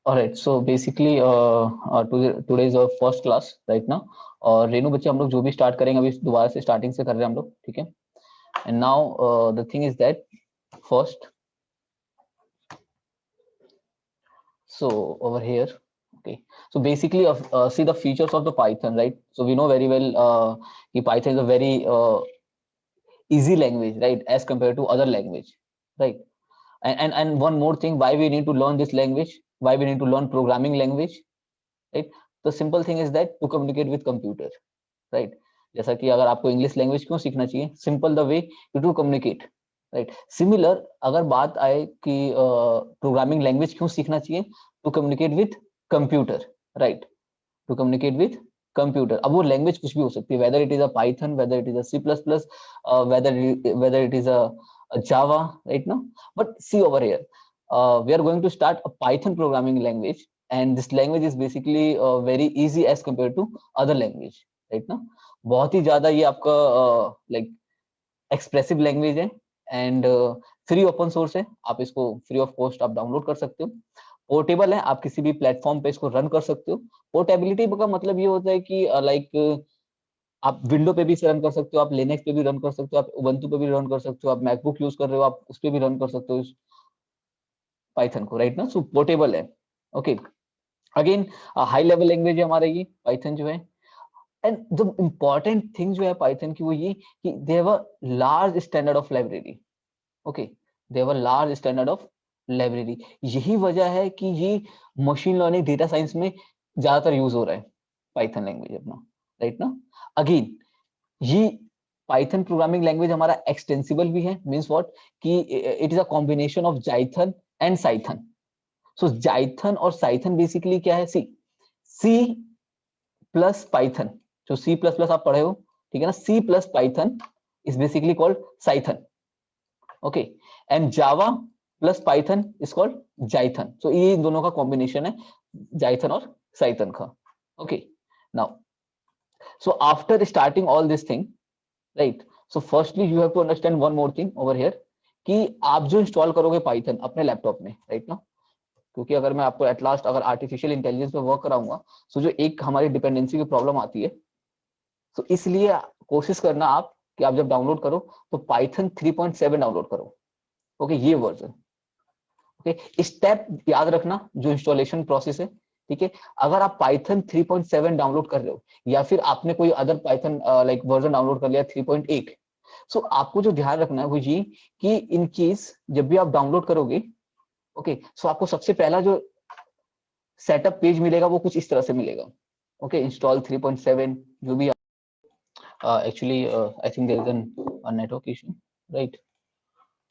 Alright, so basically today is our first class right now. और रेनू बच्चे हम लोग जो भी स्टार्ट करेंगे अभी दोबारा से स्टार्टिंग से कर रहे हैं हम लोग, ठीक है. And now the thing is that first, so over here, okay, so basically see the features of the Python, right? So we know very well Python is a very easy language, right, as compared to other language, right? And one more thing, why we need to learn this language, why we need to learn programming language, right? The simple thing is that to communicate with computer, right? जैसा कि अगर आपको English language क्यों सीखना चाहिए, simple the way to communicate, right. Similar अगर बात आए कि प्रोग्रामिंग लैंग्वेज क्यों सीखना चाहिए, to communicate with computer, right, to communicate with computer. अब वो लैंग्वेज कुछ भी हो सकती है, whether it is a Python, whether it is a C plus plus, whether it is a Java, right ना. But see over here, we are going to start a Python programming language, and this language is basically very easy as compared to other language, right ना. बहुत ही ज्यादा ये आपका like expressive language है, and free open source है, आप इसको free of cost आप डाउनलोड कर सकते हो. पोर्टेबल है, आप किसी भी प्लेटफॉर्म पे इसको रन कर सकते हो. पोर्टेबिलिटी का मतलब ये होता है कि लाइक आप विंडो पे भी इसे रन कर सकते हो, आप लिनक्स पे भी रन कर सकते हो, आप उबंटू पे भी रन कर सकते हो, आप मैकबुक यूज कर रहे हो आप उस पे भी रन कर सकते हो पाइथन को, राइट ना. सो पोर्टेबल है. Okay, again high level language है हमारा ये पाइथन जो है. एंड द इम्पॉर्टेंट थिंग जो है पाइथन की वो ये कि they have a large standard of library. Okay, they have a large standard of library. यही वजह है कि ये मशीन लर्निंग डेटा साइंस में ज्यादातर यूज हो रहा है पाइथन लैंग्वेज अपना, राइट ना. अगेन ये पाइथन प्रोग्रामिंग लैंग्वेज हमारा एक्सटेंसिबल भी है, मींस व्हाट कि it is a combination of Jython and Cython. So Jython और साइथन बेसिकली क्या है, सी सी प्लस पाइथन, जो सी प्लस प्लस आप पढ़े हो, ठीक है ना, C plus Python is basically called Cython. Okay, and Java plus Python is called Jython. So ये इन दोनों का कॉम्बिनेशन है, जाइथन और साइथन का. Okay, now so after starting all this thing, right, so firstly you have to understand one more thing over here कि आप जो इंस्टॉल करोगे पाइथन अपने लैपटॉप में, राइट ना, क्योंकि अगर मैं आपको एट लास्ट अगर आर्टिफिशियल इंटेलिजेंस पे वर्क कराऊंगा, तो जो एक हमारी डिपेंडेंसी की प्रॉब्लम आती है, तो इसलिए कोशिश करना आप कि आप जब डाउनलोड करो तो पाइथन 3.7 डाउनलोड करो. ओके, ये वर्जन. ओके, स्टेप याद रखना जो इंस्टॉलेशन प्रोसेस है, ठीक है. अगर आप पाइथन 3.7 डाउनलोड कर रहे हो या फिर आपने कोई other Python like version download कर लिया 3.8, सो आपको जो ध्यान रखना है वो ये कि इन केस जब भी आप डाउनलोड करोगे, ओके, सो आपको सबसे पहला जो सेटअप पेज मिलेगा वो कुछ इस तरह से मिलेगा. ओके, इंस्टॉल 3.7 जो भी actually I think there is a network issue, right?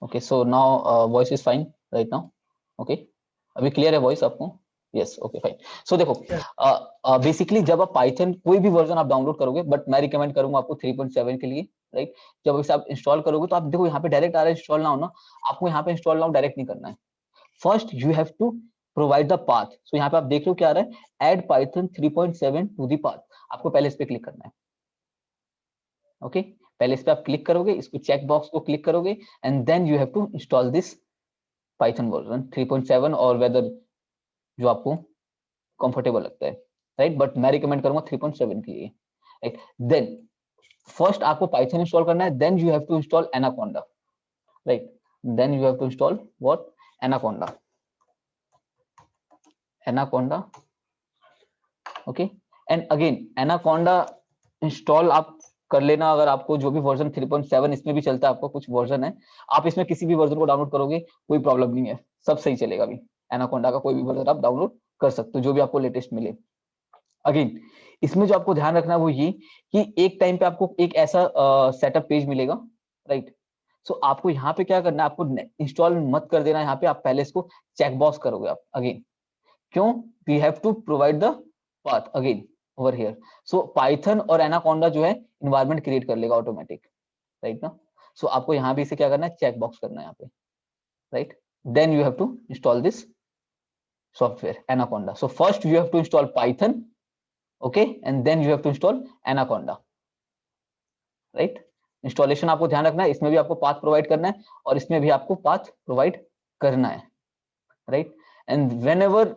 Okay, so now voice is fine right now. Okay, अभी क्लियर है वॉइस आपको? Yes, okay fine. सो देखो, बेसिकली जब आप पाइथन कोई भी वर्जन आप डाउनलोड करोगे, बट मैं रिकमेंड करूंगा आपको 3.7 के लिए, राइट. जब इसे आप इंस्टॉल करोगे तो आप देखो यहाँ पे डायरेक्ट आ रहा है इंस्टॉल नाउ ना, आपको यहाँ पे इंस्टॉल नाउ डायरेक्ट नहीं करना है. First you have to provide the path. So यहाँ पे आप देख रहे हो क्या आ रहा है, add Python 3.7 to the path. आपको पहले इस पे क्लिक करना है. ओके, पहले इस पे आप क्लिक करोगे, इसको चेक बॉक्स को क्लिक करोगे, and then you have to install this Python version 3.7 और वेदर जो आपको कंफर्टेबल लगता है, राइट. बट मैं रिकमेंड करूंगा 3.7 के लिए, राइट. देन फर्स्ट आपको पाइथन इंस्टॉल करना है, then you have to install Anaconda, right. Then you have to install what, Anaconda, Anaconda. Okay, and again Anaconda install आप कर लेना. अगर आपको जो भी वर्जन 3.7 इसमें भी चलता है, आपका कुछ वर्जन है, आप इसमें किसी भी वर्जन को डाउनलोड करोगे कोई प्रॉब्लम नहीं है, सब सही चलेगा. अभी एनाकोंडा का कोई भी वर्जन आप डाउनलोड कर सकते हो जो भी आपको लेटेस्ट मिले. अगेन इसमें जो आपको ध्यान रखना है वो ये कि एक टाइम पे आपको एक ऐसा सेटअप पेज मिलेगा, राइट. सो आपको यहाँ पे क्या करना है, आपको इंस्टॉल मत कर देना यहाँ पे, आप पहले इसको चेक बॉक्स करोगे आप. अगेन क्यों, we have to provide the path again over here. So Python और एनाकोंडा जो है इन्वायरमेंट क्रिएट कर लेगा ऑटोमेटिक, राइट ना. सो आपको यहाँ भी इसे क्या करना है, चेक बॉक्स करना है यहाँ पे, right. Then you have to install this software anaconda. So first you have to install python, okay, and then you have to install anaconda, right. Installation आपको ध्यान रखना है, इसमें भी आपको पाथ प्रोवाइड करना है और इसमें भी आपको पाथ प्रोवाइड करना है, right. And whenever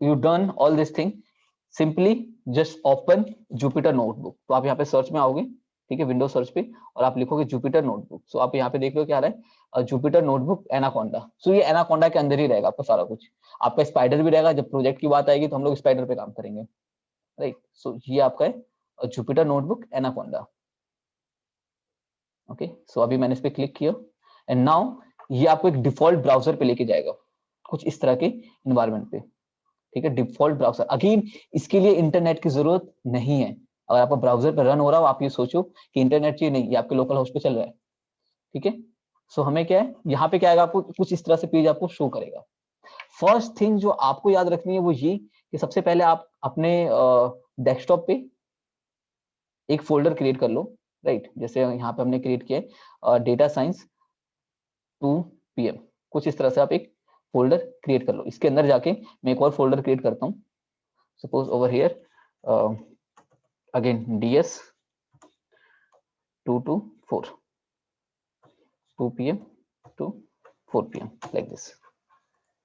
you done all this thing, simply just open Jupyter notebook. तो आप यहाँ पे सर्च में आओगे, ठीक है, विंडो सर्च पे, और आप लिखोगे जुपिटर नोटबुक। सो आप यहाँ पे देख लो क्या आ रहा है, जुपिटर नोटबुक एनाकोंडा। सो ये एनाकोंडा के अंदर ही रहेगा आपका सारा कुछ। आपका स्पाइडर भी रहेगा, जब प्रोजेक्ट की बात आएगी तो हम लोग स्पाइडर पे काम करेंगे, राइट। सो ये आपका है Jupyter notebook anaconda. Okay, so अभी मैंने इस पे क्लिक किया एंड नाउ ये आपको एक डिफॉल्ट ब्राउजर पे लेके जाएगा, कुछ इस तरह के इन्वायरमेंट पे, ठीक है, डिफॉल्ट ब्राउजर। अगेन इसके लिए इंटरनेट की जरूरत नहीं है। अगर आपका ब्राउजर पे रन हो रहा हो, आप ये सोचो कि इंटरनेट चाहिए, नहीं, ये आपके लोकल होस्ट पे चल रहा है, ठीक है। सो हमें क्या है, यहाँ पे क्या आएगा, आपको कुछ इस तरह से पेज आपको शो करेगा। फर्स्ट थिंग जो आपको याद रखनी है वो ये कि सबसे पहले आप अपने डेस्कटॉप पे एक फोल्डर क्रिएट कर लो, राइट। जैसे यहाँ पे हमने क्रिएट किया डेटा साइंस 2 PM, कुछ इस तरह से आप एक फोल्डर क्रिएट कर लो। इसके अंदर जाके मैं एक और फोल्डर क्रिएट करता हूँ, suppose over here again DS 2 to 4, 2 PM to 4 PM like this,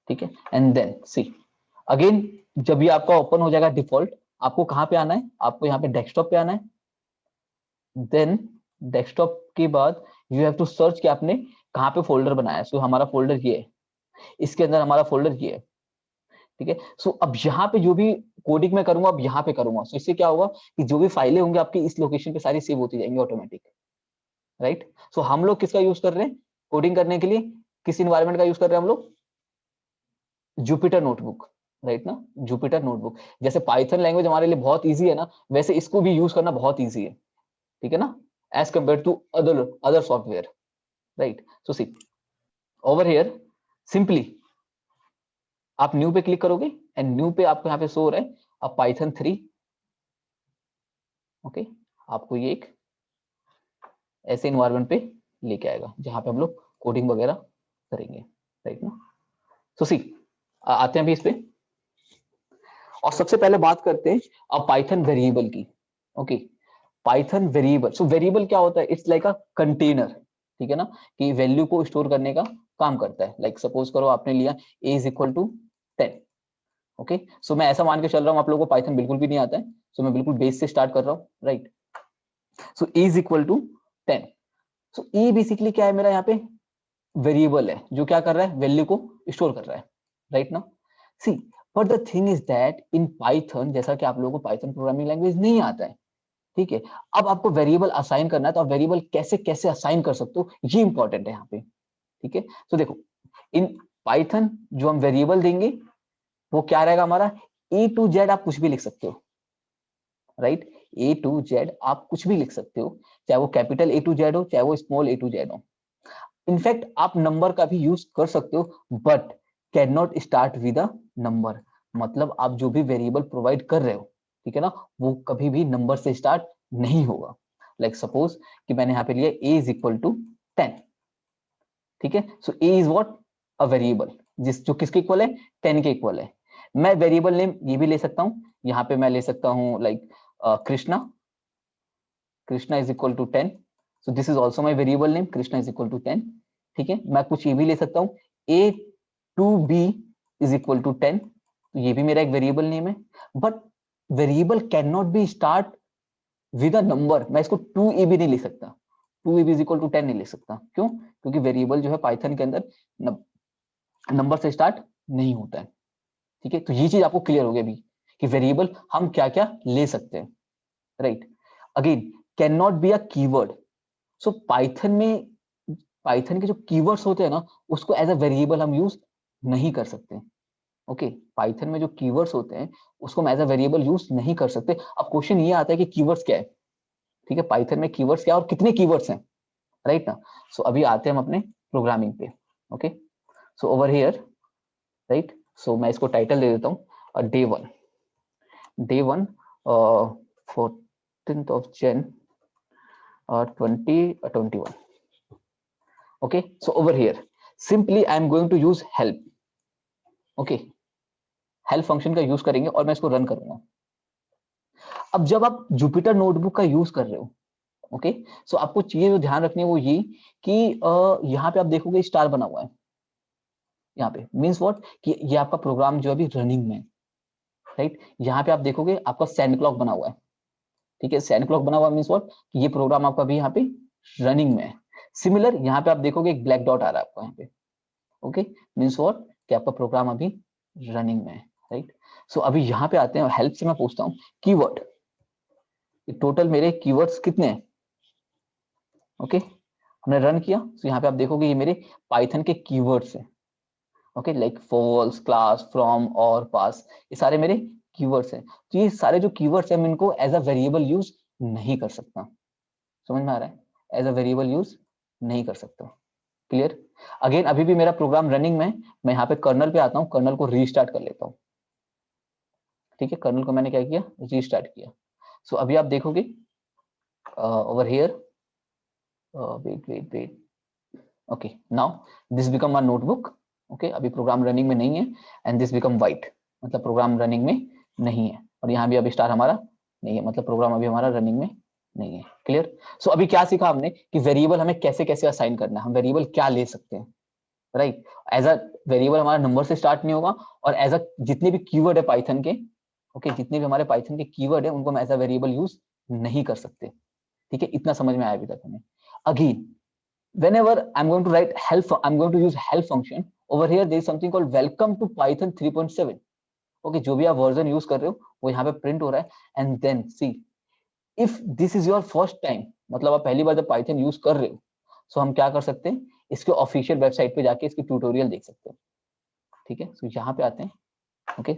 ठीक है। एंड देन सी अगेन जब ये आपका ओपन हो जाएगा डिफॉल्ट, आपको कहाँ पे आना है, आपको यहाँ पे डेस्कटॉप पे आना है। देन डेस्कटॉप के बाद यू हैव टू सर्च कि आपने कहाँ पे फोल्डर बनाया है। सो हमारा फोल्डर ये है, इसके अंदर हमारा फोल्डर ये है, ठीक है। सो अब यहाँ पे जो भी कोडिंग मैं करूंगा अब यहाँ पे करूंगा, सो इससे क्या होगा कि जो भी फाइलें होंगी आपकी इस लोकेशन पे सारी सेव होती जाएंगी ऑटोमेटिक, राइट। सो हम लोग किसका यूज कर रहे हैं कोडिंग करने के लिए, किस इन्वायरमेंट का यूज कर रहे हैं हम लोग, जुपिटर नोटबुक, राइट ना, जुपिटर नोटबुक। जैसे पाइथन लैंग्वेज हमारे लिए बहुत ईजी है ना, वैसे इसको भी यूज करना बहुत ईजी है, ठीक है ना, as compare to other software, right. So see over here simply आप न्यू पे क्लिक करोगे एंड न्यू पे आपको यहाँ पे शो हो रहा है अब पाइथन 3, ओके। आपको ये एक ऐसे इन्वायरमेंट पे लेके आएगा जहां पे हम लोग कोडिंग वगैरह करेंगे, राइट ना। सो सी आते हैं अभी इस पे, और सबसे पहले बात करते हैं अब पाइथन वेरिएबल की, okay. Python variable, so variable क्या होता है, इट्स लाइक अ कंटेनर, ठीक है ना, कि वैल्यू को स्टोर करने का काम करता है। लाइक सपोज करो आपने लिया a is equal to 10, okay. So मैं ऐसा मान के चल रहा हूँ आप लोगों को पाइथन बिल्कुल भी नहीं आता है, सो मैं बिल्कुल बेस से स्टार्ट कर रहा हूँ, right. So a is equal to 10, so e basically क्या है मेरा यहाँ पे वेरिएबल है जो क्या कर रहा है वैल्यू को स्टोर कर रहा है, राइट ना। See but the thing is that in Python, जैसा कि आप लोगों को पाइथन प्रोग्रामिंग लैंग्वेज नहीं आता है, ठीक है, अब आपको वेरिएबल असाइन करना है, तो आप वेरिएबल कैसे कैसे असाइन कर सकते हो ये इंपॉर्टेंट है यहाँ पे, ठीक है। तो देखो इन पाइथन जो हम वेरिएबल देंगे वो क्या रहेगा हमारा, A to Z आप कुछ भी लिख सकते हो, राइट। A to Z आप कुछ भी लिख सकते हो, चाहे वो कैपिटल A to Z हो चाहे वो स्मॉल A to Z हो। इनफैक्ट आप नंबर का भी यूज कर सकते हो, but can not start with a number. मतलब आप जो भी वेरिएबल प्रोवाइड कर रहे हो, ठीक है ना, वो कभी भी नंबर से स्टार्ट नहीं होगा। लाइक सपोज कि मैंने यहाँ पे लिया a इज इक्वल टू 10, ठीक है। सो a is what, a variable जो किसके इक्वल है, 10 के इक्वल है। मैं वेरिएबल नेम ये भी ले सकता हूँ, यहाँ पे मैं ले सकता हूँ like Krishna, Krishna is equal to 10, so this is also my variable name, Krishna is equal to 10, ठीक है। मैं कुछ ये भी ले सकता हूँ a to b is equal to 10, तो ये भी मेरा एक वेरिएबल नेम है। But variable can not be start with a number, मैं इसको 2a भी नहीं लिख सकता, 2a इज इक्वल टू 10 नहीं लिख सकता, क्यों, क्योंकि वेरिएबल जो है पाइथन के अंदर नंबर से स्टार्ट नहीं होता है, ठीक है। तो ये चीज आपको क्लियर हो गई अभी कि वेरिएबल हम क्या क्या ले सकते हैं, right. Again can not be a keyword, so Python में पाइथन के जो कीवर्ड्स होते हैं ना उसको एज अ वेरिएबल हम यूज नहीं कर सकते, ओके। पाइथन में जो कीवर्ड्स होते हैं उसको हम एज अ वेरिएबल यूज नहीं कर सकते। अब क्वेश्चन ये आता है कि कीवर्ड्स क्या है, ठीक है, पाइथन में कीवर्ड्स क्या और कितने कीवर्ड्स हैं, राइट ना। सो अभी आते हैं हम अपने प्रोग्रामिंग पे, okay. So over here, right, so मैं इसको टाइटल दे देता हूँ day one 14th of Jan 2021, okay. So over here simply I am going to use help, okay, help function का यूज करेंगे और मैं इसको रन करूंगा। अब जब आप जुपिटर नोटबुक का यूज कर रहे हो, ओके, सो आपको चीजें जो ध्यान रखनी है वो ये कि यहाँ पे आप देखोगे स्टार बना हुआ है यहाँ पे, मींस व्हाट कि ये आपका प्रोग्राम जो अभी रनिंग में, राइट। यहाँ पे आप देखोगे आपका सैंड क्लॉक बना हुआ है, ठीक है। सैंड क्लॉक बना हुआ मीन्स व्हाट, कि ये प्रोग्राम आपका भी यहाँ पे रनिंग में है। सिमिलर यहाँ पे आप देखोगे एक ब्लैक डॉट आ रहा है आपको यहाँ पे, ओके, मीन्स व्हाट कि आपका प्रोग्राम अभी रनिंग में है, राइट। सो अभी यहाँ पे आते हैं, हेल्प से मैं पूछता हूँ कीवर्ड, टोटल मेरे कीवर्ड्स कितने हैं, ओके। हमने रन किया, तो यहाँ पे आप देखोगे ये मेरे पाइथन के कीवर्ड्स हैं, okay, like false, class, from, और पास, ये सारे मेरे कीवर्ड्स हैं। तो ये सारे जो कीवर्ड्स हैं मैं इनको एज अ वेरिएबल यूज नहीं कर सकता, समझ में आ रहा है, एज अ वेरिएबल यूज नहीं कर सकता, क्लियर। अगेन अभी भी मेरा प्रोग्राम रनिंग में है, मैं यहाँ पे कर्नल पे आता हूँ, कर्नल को रीस्टार्ट कर लेता हूँ, ठीक है। कर्नल को मैंने क्या किया, रीस्टार्ट किया। सो अभी आप देखोगे over here, wait, okay, now this become a notebook, okay. अभी प्रोग्राम रनिंग में नहीं है, एंड दिस बिकम व्हाइट, मतलब प्रोग्राम रनिंग में नहीं है, और यहाँ भी अभी स्टार हमारा नहीं है, मतलब प्रोग्राम अभी हमारा रनिंग में नहीं है, क्लियर। सो अभी क्या सीखा हमने कि वेरिएबल हमें कैसे कैसे असाइन करना है, हम वेरिएबल क्या ले सकते हैं, राइट। एज अ वेरिएबल हमारा नंबर से स्टार्ट नहीं होगा, और एज अ जितने भी कीवर्ड है पाइथन के, ओके, जितने भी हमारे पाइथन के कीवर्ड है उनको हम एज अ वेरिएबल यूज नहीं कर सकते, ठीक है। इतना समझ में आया अभी तक हमें। Again whenever I'm going to write help, I'm going to use help function. Over here there is something called welcome to Python 3.7, okay, जो भी आप वर्जन यूज कर रहे हो वो यहाँ पे प्रिंट हो रहा है। And then see, if this is your first time, मतलब आप पहली बार जब पाइथन यूज कर रहे हो, सो हम क्या कर सकते हैं, इसके ऑफिशियल वेबसाइट पे जाके इसकी ट्यूटोरियल देख सकते हैं, ठीक है। सो यहाँ पे आते हैं, ओके,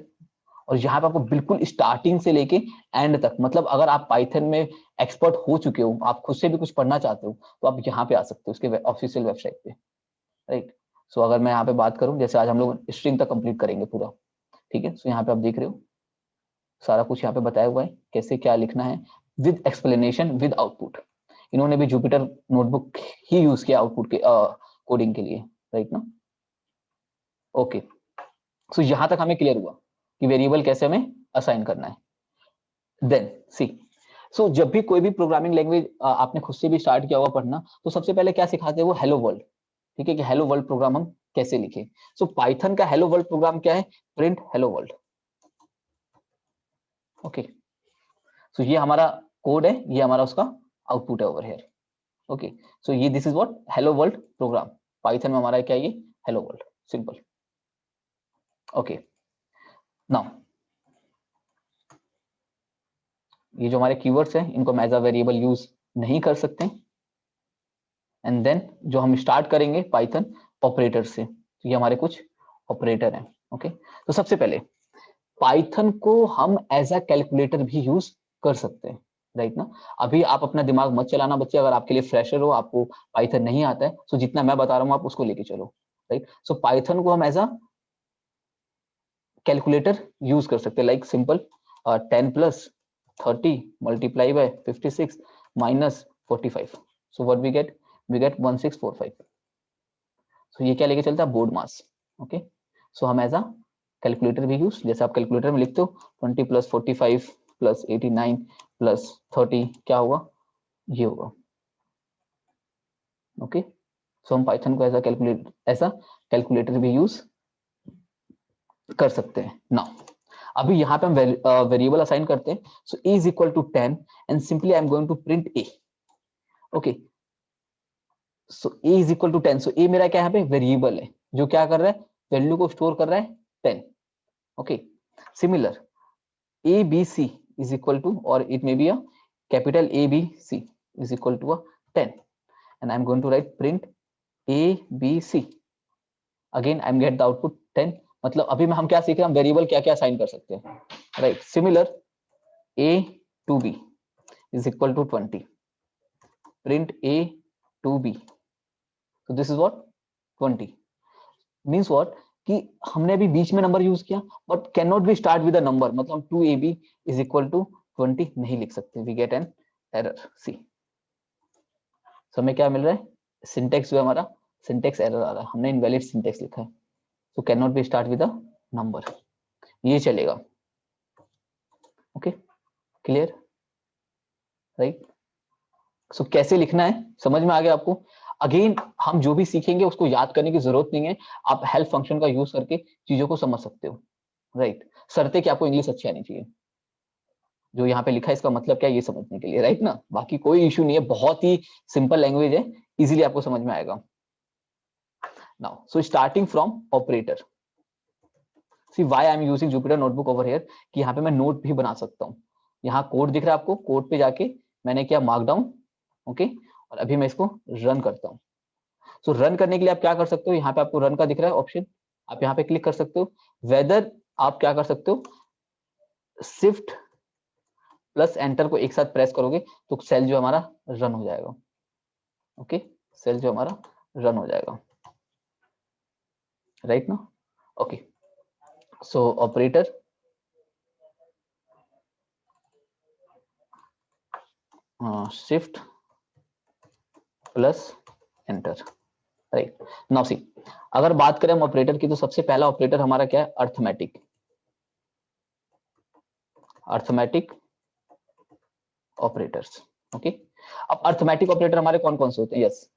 और यहाँ पे आपको बिल्कुल स्टार्टिंग से लेके एंड तक, मतलब अगर आप पाइथन में एक्सपर्ट हो चुके हो, आप खुद से भी कुछ पढ़ना चाहते हो, तो आप यहाँ पे आ सकते हो उसके ऑफिशियल वेबसाइट पे, राइट। सो अगर मैं यहाँ पे बात करूं, जैसे आज हम लोग स्ट्रिंग तक कंप्लीट करेंगे पूरा, ठीक है। सो यहाँ पे आप देख रहे हो सारा कुछ यहाँ पे बताया हुआ है, कैसे क्या लिखना है, विद एक्सप्लेनेशन, विद आउटपुट। इन्होंने भी जुपिटर नोटबुक ही यूज किया आउटपुट के कोडिंग के लिए, राइट ना, ओके। सो यहाँ तक हमें क्लियर हुआ कि वेरिएबल कैसे हमें असाइन करना है। देन सी, सो जब भी कोई भी प्रोग्रामिंग लैंग्वेज आपने खुद से भी स्टार्ट किया हुआ पढ़ना, तो सबसे पहले क्या सिखाते हैं वो हेलो वर्ल्ड, ठीक है, कि हेलो वर्ल्ड प्रोग्राम हम कैसे लिखें। सो पाइथन का हेलो वर्ल्ड प्रोग्राम क्या है, print hello world, okay. So ये हमारा कोड है, ये हमारा उसका आउटपुट है ओवर हियर, ओके। सो ये this is what hello world program, Python में हमारा क्या है, ये hello world, simple, okay. Now ये जो हमारे कीवर्ड्स हैं इनको हम एज अ वेरिएबल यूज नहीं कर सकते। एंड देन जो हम स्टार्ट करेंगे पाइथन ऑपरेटर से, तो ये हमारे कुछ ऑपरेटर हैं, ओके। तो सबसे पहले पाइथन को हम एज अ कैलकुलेटर भी यूज कर सकते हैं, राइट ना। अभी आप अपना दिमाग मत चलाना बच्चे, अगर आपके लिए फ्रेशर हो, आपको पाइथन नहीं आता है, सो जितना मैं बता रहा हूँ आप उसको लेके चलो, राइट। सो पाइथन को हम एज अ कैलकुलेटर यूज कर सकते हैं, like simple 10 plus 30 multiply by 56 minus 45, so what we get 1645। So ये क्या लेके चलता है, बोर्ड मास, ओके। सो हम एज अ कैलकुलेटर भी यूज, जैसे आप कैलकुलेटर में लिखते हो 20 प्लस 45 प्लस 89 प्लस 30 क्या होगा, ये होगा, ओके। सो हम पाइथन को ऐसा कैलकुलेटर भी यूज कर सकते हैं। नाउ अभी यहाँ पे हम वेरिएबल असाइन करते हैं, so A is equal to 10 and simply I am going to print a, okay. So A is equal to 10, so a मेरा क्या यहाँ पे वेरिएबल है, जो क्या कर रहा है, वैल्यू को स्टोर कर रहा है 10, okay. Similar a B C is equal to, और it may be a capital A B C is equal to a 10, and I'm going to write print a b c, again I'm get the output 10। मतलब अभी में हम क्या सीख रहे हैं, हम वेरिएबल क्या क्या असाइन कर सकते हैं, right. Similar a to b is equal to 20, print a to b, so this is what 20 means what, कि हमने अभी बीच में नंबर यूज किया, but can not be start with a number, मतलब हम 2ab is equal to 20 नहीं लिख सकते, वी गेट एन एरर सी। सो हमें क्या मिल रहा है, सिंटेक्स जो हमारा सिंटेक्स एरर आ रहा है, हमने इनवैलिड सिंटेक्स लिखा है, so cannot be start with a number, ये चलेगा, ओके, क्लियर, राइट। सो कैसे लिखना है समझ में आ गया आपको। अगेन हम जो भी सीखेंगे उसको याद करने की जरूरत नहीं है, आप हेल्प फंक्शन का यूज करके चीजों को समझ सकते हो, राइट। शर्तें कि आपको इंग्लिश अच्छी आनी चाहिए, जो यहाँ पे लिखा है इसका मतलब क्या है ये समझने के लिए, राइट ना। बाकी कोई इशू नहीं है, बहुत ही सिंपल लैंग्वेज है, इजीली आपको समझ में आएगा। Now so starting from operator, see why I am using Jupyter notebook over here, कि यहाँ पे मैं नोट भी बना सकता हूँ। यहाँ कोड दिख रहा है आपको, कोड पे जाके मैंने किया मार्कडाउन, ओके, और अभी मैं इसको रन करता हूँ। सो रन करने के लिए आप क्या कर सकते हो, यहाँ पे आपको रन का दिख रहा है ऑप्शन, आप यहाँ पे क्लिक कर सकते हो। वेदर आप क्या कर सकते हो, शिफ्ट प्लस एंटर को एक साथ प्रेस करोगे तो सेल जो हमारा रन हो जाएगा, ओके, सेल जो हमारा रन हो जाएगा, राइट ना। Okay, so operator shift plus enter, right. Now see, अगर बात करें हम ऑपरेटर की, तो सबसे पहला ऑपरेटर हमारा क्या है, अर्थमेटिक, अर्थमेटिक ऑपरेटर्स, ओके। अब अर्थमेटिक ऑपरेटर हमारे कौन कौन से होते हैं, yes,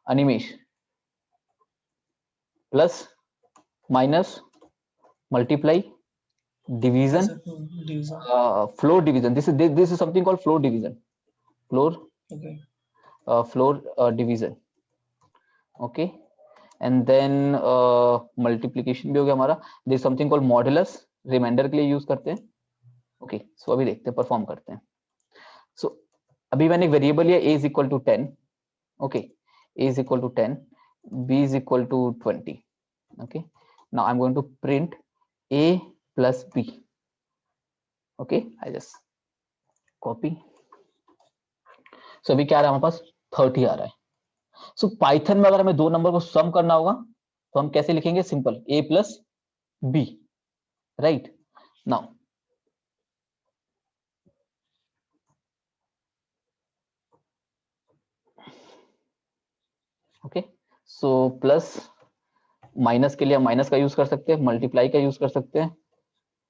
Animesh, plus, minus, multiply, division, floor division, this is something called floor division, floor, floor division, okay. And then multiplication भी हो गया हमारा, this something called modulus, remainder के लिए यूज करते हैं, ओके। सो अभी देखते हैं, परफॉर्म करते हैं। सो अभी मैंने एक वेरिएबल लिया a is equal to 10, okay, a is equal to 10, b is equal to 20, okay. Now I am going to print a plus b, okay, I just copy. So अभी क्या आ रहा है हमारे पास, 30 आ रहा है। सो पाइथन में अगर हमें दो नंबर को सम करना होगा तो हम कैसे लिखेंगे, simple, a plus b, right. Now okay, so plus, minus के लिए हम माइनस का यूज कर सकते हैं, मल्टीप्लाई का यूज कर सकते हैं,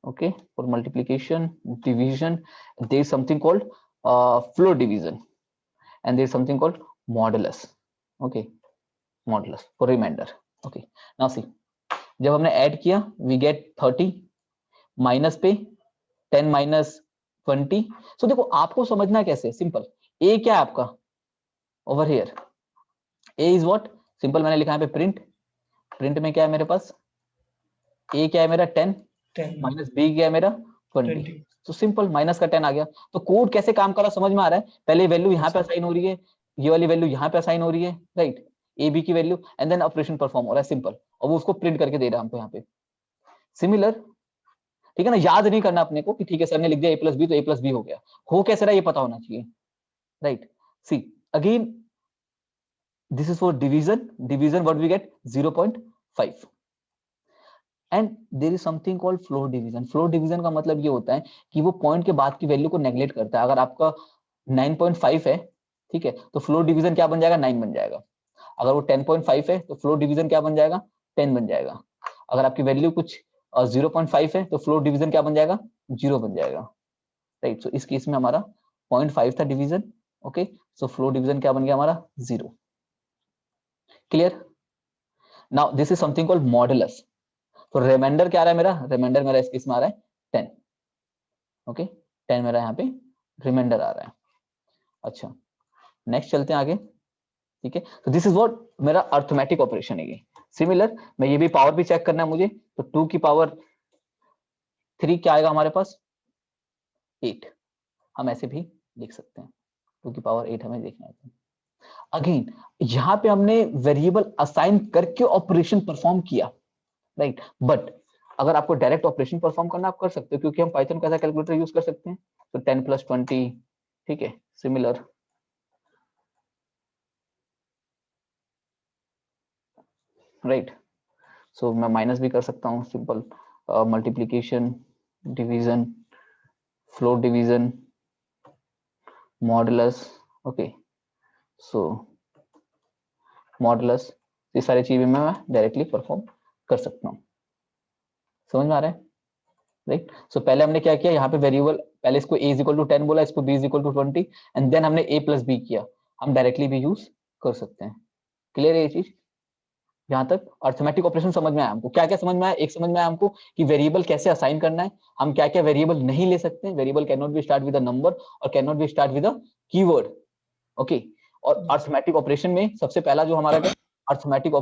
okay, for multiplication, division, there is something called floor division, and there is something called modulus, okay, modulus for remainder, okay। now see, जब हमने ऐड किया we get 30, माइनस पे 10 माइनस 20, सो देखो आपको समझना कैसे, सिंपल, a क्या है आपका over here, a is what, simple मैंने लिखा है पे प्रिंट, प्रिंट में क्या है मेरे पास, a क्या है मेरा 10, माइनस b क्या है मेरा 20, तो सिंपल माइनस का 10 आ गया। तो कोड कैसे काम कर रहा समझ में आ रहा है, पहले वैल्यू यहाँ पे असाइन हो रही है, ये वाली वैल्यू यहाँ पे असाइन हो रही है, राइट, ए बी की value, and then operation perform हो रहा है, सिंपल, और वो उसको प्रिंट करके दे रहा है हमको यहाँ पे, सिमिलर, ठीक है ना। याद नहीं करना अपने को कि ठीक है सर ने लिख दिया a प्लस बी तो a प्लस बी हो गया, हो कैसे रहा ये पता होना चाहिए, right. See again, this is for division, division what we get 0.5, and there is something called floor division. Floor division का मतलब ये होता है कि वो पॉइंट के बाद की वैल्यू को नेग्लेक्ट करता है। अगर आपका 9.5 है, ठीक है, तो फ्लोर डिवीजन क्या बन जाएगा, 9 बन जाएगा। अगर वो 10.5 है तो फ्लोर डिवीजन क्या बन जाएगा, 10 बन जाएगा। अगर आपकी वैल्यू कुछ 0.5 है तो फ्लोर डिवीजन क्या बन जाएगा, 0 बन जाएगा, राइट। सो इस केस में हमारा 0.5 था डिवीजन, ओके, सो फ्लोर डिवीजन क्या बन गया हमारा, 0, clear. Now this is something called modulus, तो रिमाइंडर क्या आ रहा है मेरा, रिमाइंडर मेरा इस केस में आ रहा है 10, ओके, 10 मेरा यहाँ पे रिमाइंडर आ रहा है। अच्छा, नेक्स्ट चलते हैं आगे, ठीक है। तो दिस इज व्हाट मेरा अर्थमेटिक ऑपरेशन है ये। सिमिलर, मैं ये भी पावर भी चेक करना है मुझे, तो 2 की पावर 3 क्या आएगा हमारे पास, 8, हम ऐसे भी लिख सकते हैं, 2 की पावर 8 हमें देखना है। अगेन यहाँ पे हमने वेरिएबल असाइन करके ऑपरेशन परफॉर्म किया, राइट, बट अगर आपको डायरेक्ट ऑपरेशन परफॉर्म करना आप कर सकते हो, क्योंकि हम पाइथन का ऐसा कैलकुलेटर यूज कर सकते हैं, तो 10 प्लस 20, ठीक है, सिमिलर, राइट। सो मैं माइनस भी कर सकता हूँ, simple, multiplication, division, floor division, modulus, okay, so modulus, ये सारी चीजें मैं डायरेक्टली परफॉर्म कर सकता हूँ, समझ में आ रहा है, राइट। सो पहले हमने क्या किया, यहाँ पे वेरिएबल, पहले इसको a इज इक्वल टू 10 बोला, इसको b is equal to 20, and then हमने a प्लस b किया, हम डायरेक्टली भी यूज कर सकते हैं, क्लियर है ये चीज, यहाँ तक अर्थमेटिक ऑपरेशन समझ में आया हमको? क्या क्या समझ में आया? एक समझ में आया हमको कि वेरिएबल कैसे असाइन करना है, हम क्या क्या वेरिएबल नहीं ले सकते हैं, variable can not be start with a number और can not be start with a keyword. Okay, और अर्थमेटिक ऑपरेशन में सबसे पहला जो हमारा क्या, अर्थमेटिक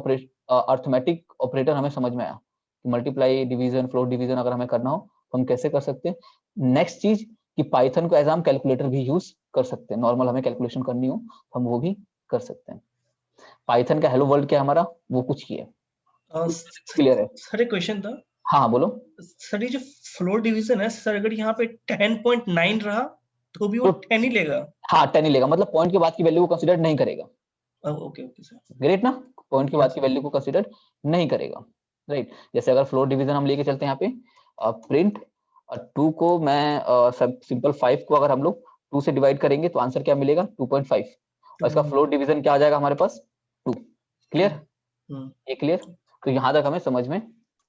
ऑपरेटर हमें समझ में आया, मल्टीप्लाई, डिवीजन, फ्लोट डिवीजन अगर हमें करना हो तो हम कैसे कर सकते हैं। नेक्स्ट चीज कि पाइथन को एज हम कैलकुलेटर भी यूज कर सकते हैं, नॉर्मल हमें कैलकुलेशन करनी हो हम वो भी कर सकते हैं। पाइथन का हेलो वर्ल्ड क्या हमारा, वो कुछ ही है, क्लियर है? सर एक क्वेश्चन था। हाँ बोलो। सर ये जो फ्लोर डिवीजन है सर, अगर यहाँ पे 10.9 रहा तो भी वो तो 10 ही लेगा? हाँ 10 ही लेगा, मतलब पॉइंट के बाद की वैल्यू को कंसीडर नहीं करेगा। Okay okay sir. ग्रेट ना, पॉइंट के बाद यस की वैल्यू को कंसीडर नहीं करेगा, राइट। जैसे अगर फ्लोर डिवीजन हम लेके चलते हैं यहाँ पे, प्रिंट 2 को मैं सिंपल 5 को अगर हम लोग 2 से डिवाइड करेंगे तो आंसर क्या मिलेगा, 2.5, और इसका फ्लोर डिवीजन क्या आ जाएगा हमारे पास, 2। क्लियर, ये क्लियर? तो यहाँ तक हमें समझ में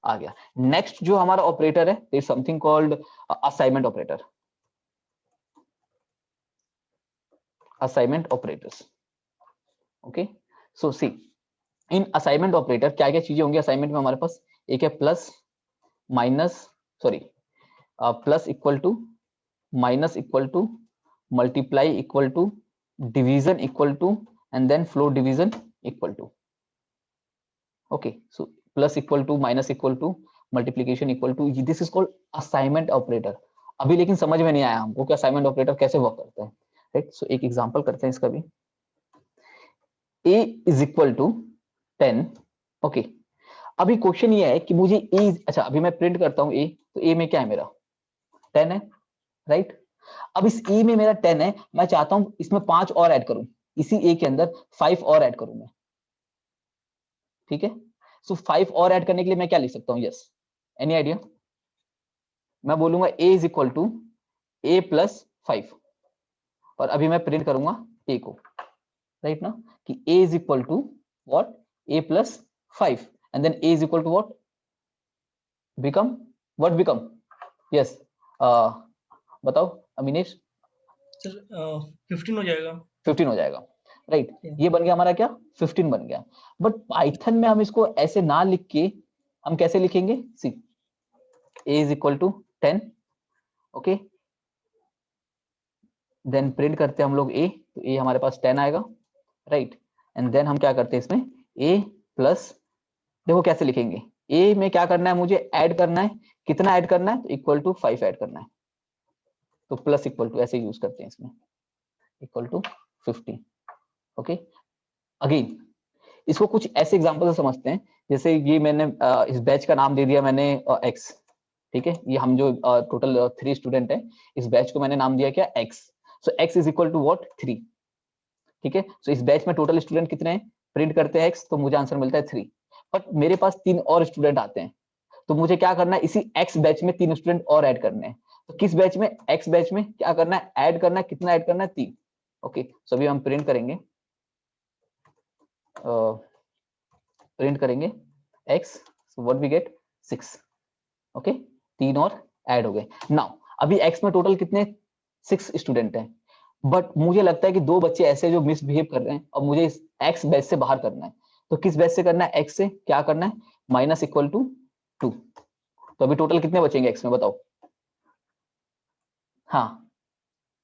आ गया। नेक्स्ट जो हमारा ऑपरेटर है is something called assignment operator, assignment operators. Okay, so see in assignment operator क्या क्या चीजें होंगी असाइनमेंट में हमारे पास, एक है plus, minus, sorry plus equal to, minus equal to, multiply equal to, division equal to, and then floor division equal to. Okay, so plus equal to, minus equal to, multiplication equal to, this is called assignment operator. अभी लेकिन समझ में नहीं आया हमको कि assignment operator कैसे work करता है, राइट। सो एक एग्जांपल करते हैं इसका भी, a is equal to 10। Okay, अभी क्वेश्चन ये है कि मुझे ए, अच्छा अभी मैं प्रिंट करता हूँ ए, तो ए में क्या है मेरा 10 है, राइट। अब इस ए में मेरा 10 है, मैं चाहता हूं इसमें 5 और ऐड करूं, इसी ए के अंदर 5 और ऐड करूं मैं, ठीक है। सो 5 और ऐड करने के लिए मैं क्या लिख सकता हूं, यस, एनी आइडिया? मैं बोलूंगा a is equal to a plus 5, और अभी मैं प्रिंट करूंगा ए को, राइट ना, कि a is equal to what, a plus 5, and then a is equal to what, become, what become, yes, बताओ अमिनेश। सर 15 हो जाएगा। 15 हो जाएगा, राइट। Yeah. ये बन गया हमारा क्या, 15 बन गया। बट पाइथन में हम इसको ऐसे ना लिख के हम कैसे लिखेंगे, see a is equal to 10, okay, then print करते हैं हम लोग ए, तो ए हमारे पास 10 आएगा, राइट। एंड देन हम क्या करते हैं इसमें ए प्लस, देखो कैसे लिखेंगे, ए में क्या करना है, मुझे ऐड करना है, कितना ऐड करना है, तो इक्वल टू 5 ऐड करना है, तो प्लस इक्वल टू ऐसे यूज करते हैं इसमें, इक्वल टू 50। ओके, अगेन इसको कुछ ऐसे एग्जांपल से समझते हैं, जैसे ये मैंने इस बैच का नाम दे दिया मैंने एक्स, ठीक है, ये हम जो टोटल 3 स्टूडेंट है, इस बैच को मैंने नाम दिया क्या, X. So X is equal to what, 3, ठीक है। सो इस बैच में टोटल स्टूडेंट कितने हैं, प्रिंट करते हैं एक्स, तो मुझे आंसर मिलता है 3। बट मेरे पास 3 और स्टूडेंट आते हैं, तो मुझे क्या करना है, इसी एक्स बैच में 3 स्टूडेंट और ऐड करने हैं, तो किस बैच में, एक्स बैच में क्या करना है, ऐड करना है, कितना ऐड करना है, 3। ओके, सो अभी हम प्रिंट करेंगे, प्रिंट करेंगे x, so what we get 6, okay, 3 और ऐड हो गए। नाउ अभी x में टोटल कितने, 6 स्टूडेंट हैं, बट मुझे लगता है कि 2 बच्चे ऐसे जो मिसबिहेव कर रहे हैं, और मुझे इस x बैच से बाहर करना है, तो किस बैच से करना है, x से क्या करना है, माइनस इक्वल टू 2। तो अभी टोटल कितने बचेंगे x में, बताओ। हाँ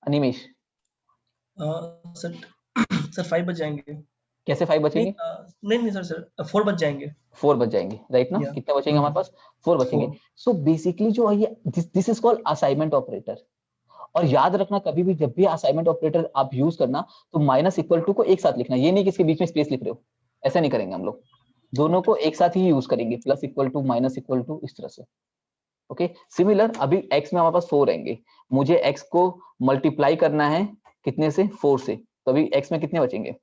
अनिमेश, सर सर 5 बच जाएंगे। कैसे 5 नहीं बचेंगे, नहीं नहीं सर 4 बच जाएंगे। 4 बच जाएंगे, राइट ना, या कितने बचेंगे हमारे पास, 4 बचेंगे। 4। सो बेसिकली जो ये this is called assignment operator. और याद रखना कभी भी जब भी असाइनमेंट ऑपरेटर आप यूज करना, तो माइनस इक्वल टू को एक साथ लिखना, ये नहीं कि इसके बीच में स्पेस लिख रहे हो, ऐसा नहीं करेंगे हम लोग, दोनों को एक साथ ही यूज करेंगे, plus equal to, minus equal to, इस तरह से। ओके, सिमिलर अभी x में हमारे पास 4 रहेंगे, मुझे x को मल्टीप्लाई करना है कितने से, 4 से, तो अभी x में कितने बचेंगे,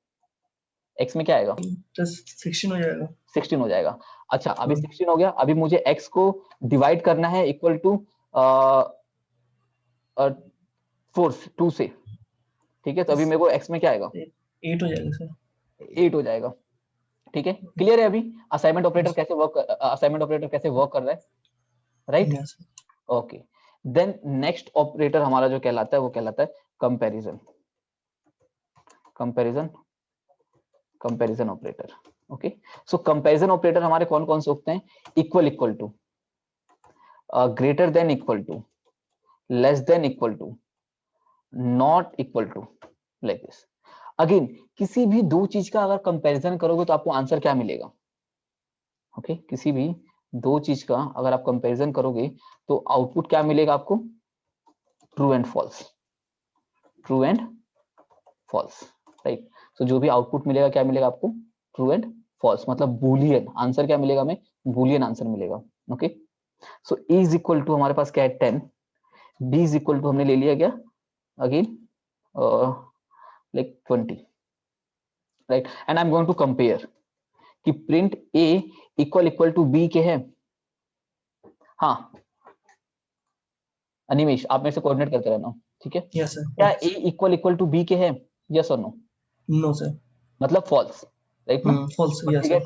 x में क्या आएगा, 16 हो जाएगा। 16 हो जाएगा। अच्छा अभी 16 हो गया, अभी मुझे x को डिवाइड करना है इक्वल टू 4 2 से, ठीक है, तो अभी मेरे को x में क्या आएगा, 8 हो जाएगा सर। 8 हो जाएगा, ठीक है, क्लियर है। अभी असाइनमेंट ऑपरेटर कैसे वर्क, असाइनमेंट ऑपरेटर कैसे वर्क कर रहा है, right. Yes okay, then next operator हमारा जो कहलाता है वो कहलाता है comparison, comparison, comparison operator. Okay, so comparison operator हमारे कौन कौन से होते हैं? Equal equal to, greater than equal to, less than equal to, not equal to, like this. Again किसी भी दो चीज का अगर कंपैरिजन करोगे तो आपको आंसर क्या मिलेगा? ओके, किसी भी दो चीज का अगर आप कंपैरिजन करोगे तो आउटपुट क्या मिलेगा आपको? True and false, true and false, right. So जो भी आउटपुट मिलेगा क्या मिलेगा आपको? ट्रू एंड फॉल्स, मतलब बूलियन आंसर क्या मिलेगा हमें? बूलियन आंसर मिलेगा। Okay, so A is equal to हमारे पास क्या है? 10, बी इज इक्वल टू हमने ले लिया क्या? Again like 20, right. And I am going to compare कि print a equal equal to B के है। हाँ अनिमेश, आप मेरे से कोऑर्डिनेट करते रहना, ठीक है? Yes sir. क्या A equal equal to B के है? यस और नो? No sir. मतलब फॉल्स, राइट ना? False, yes sir.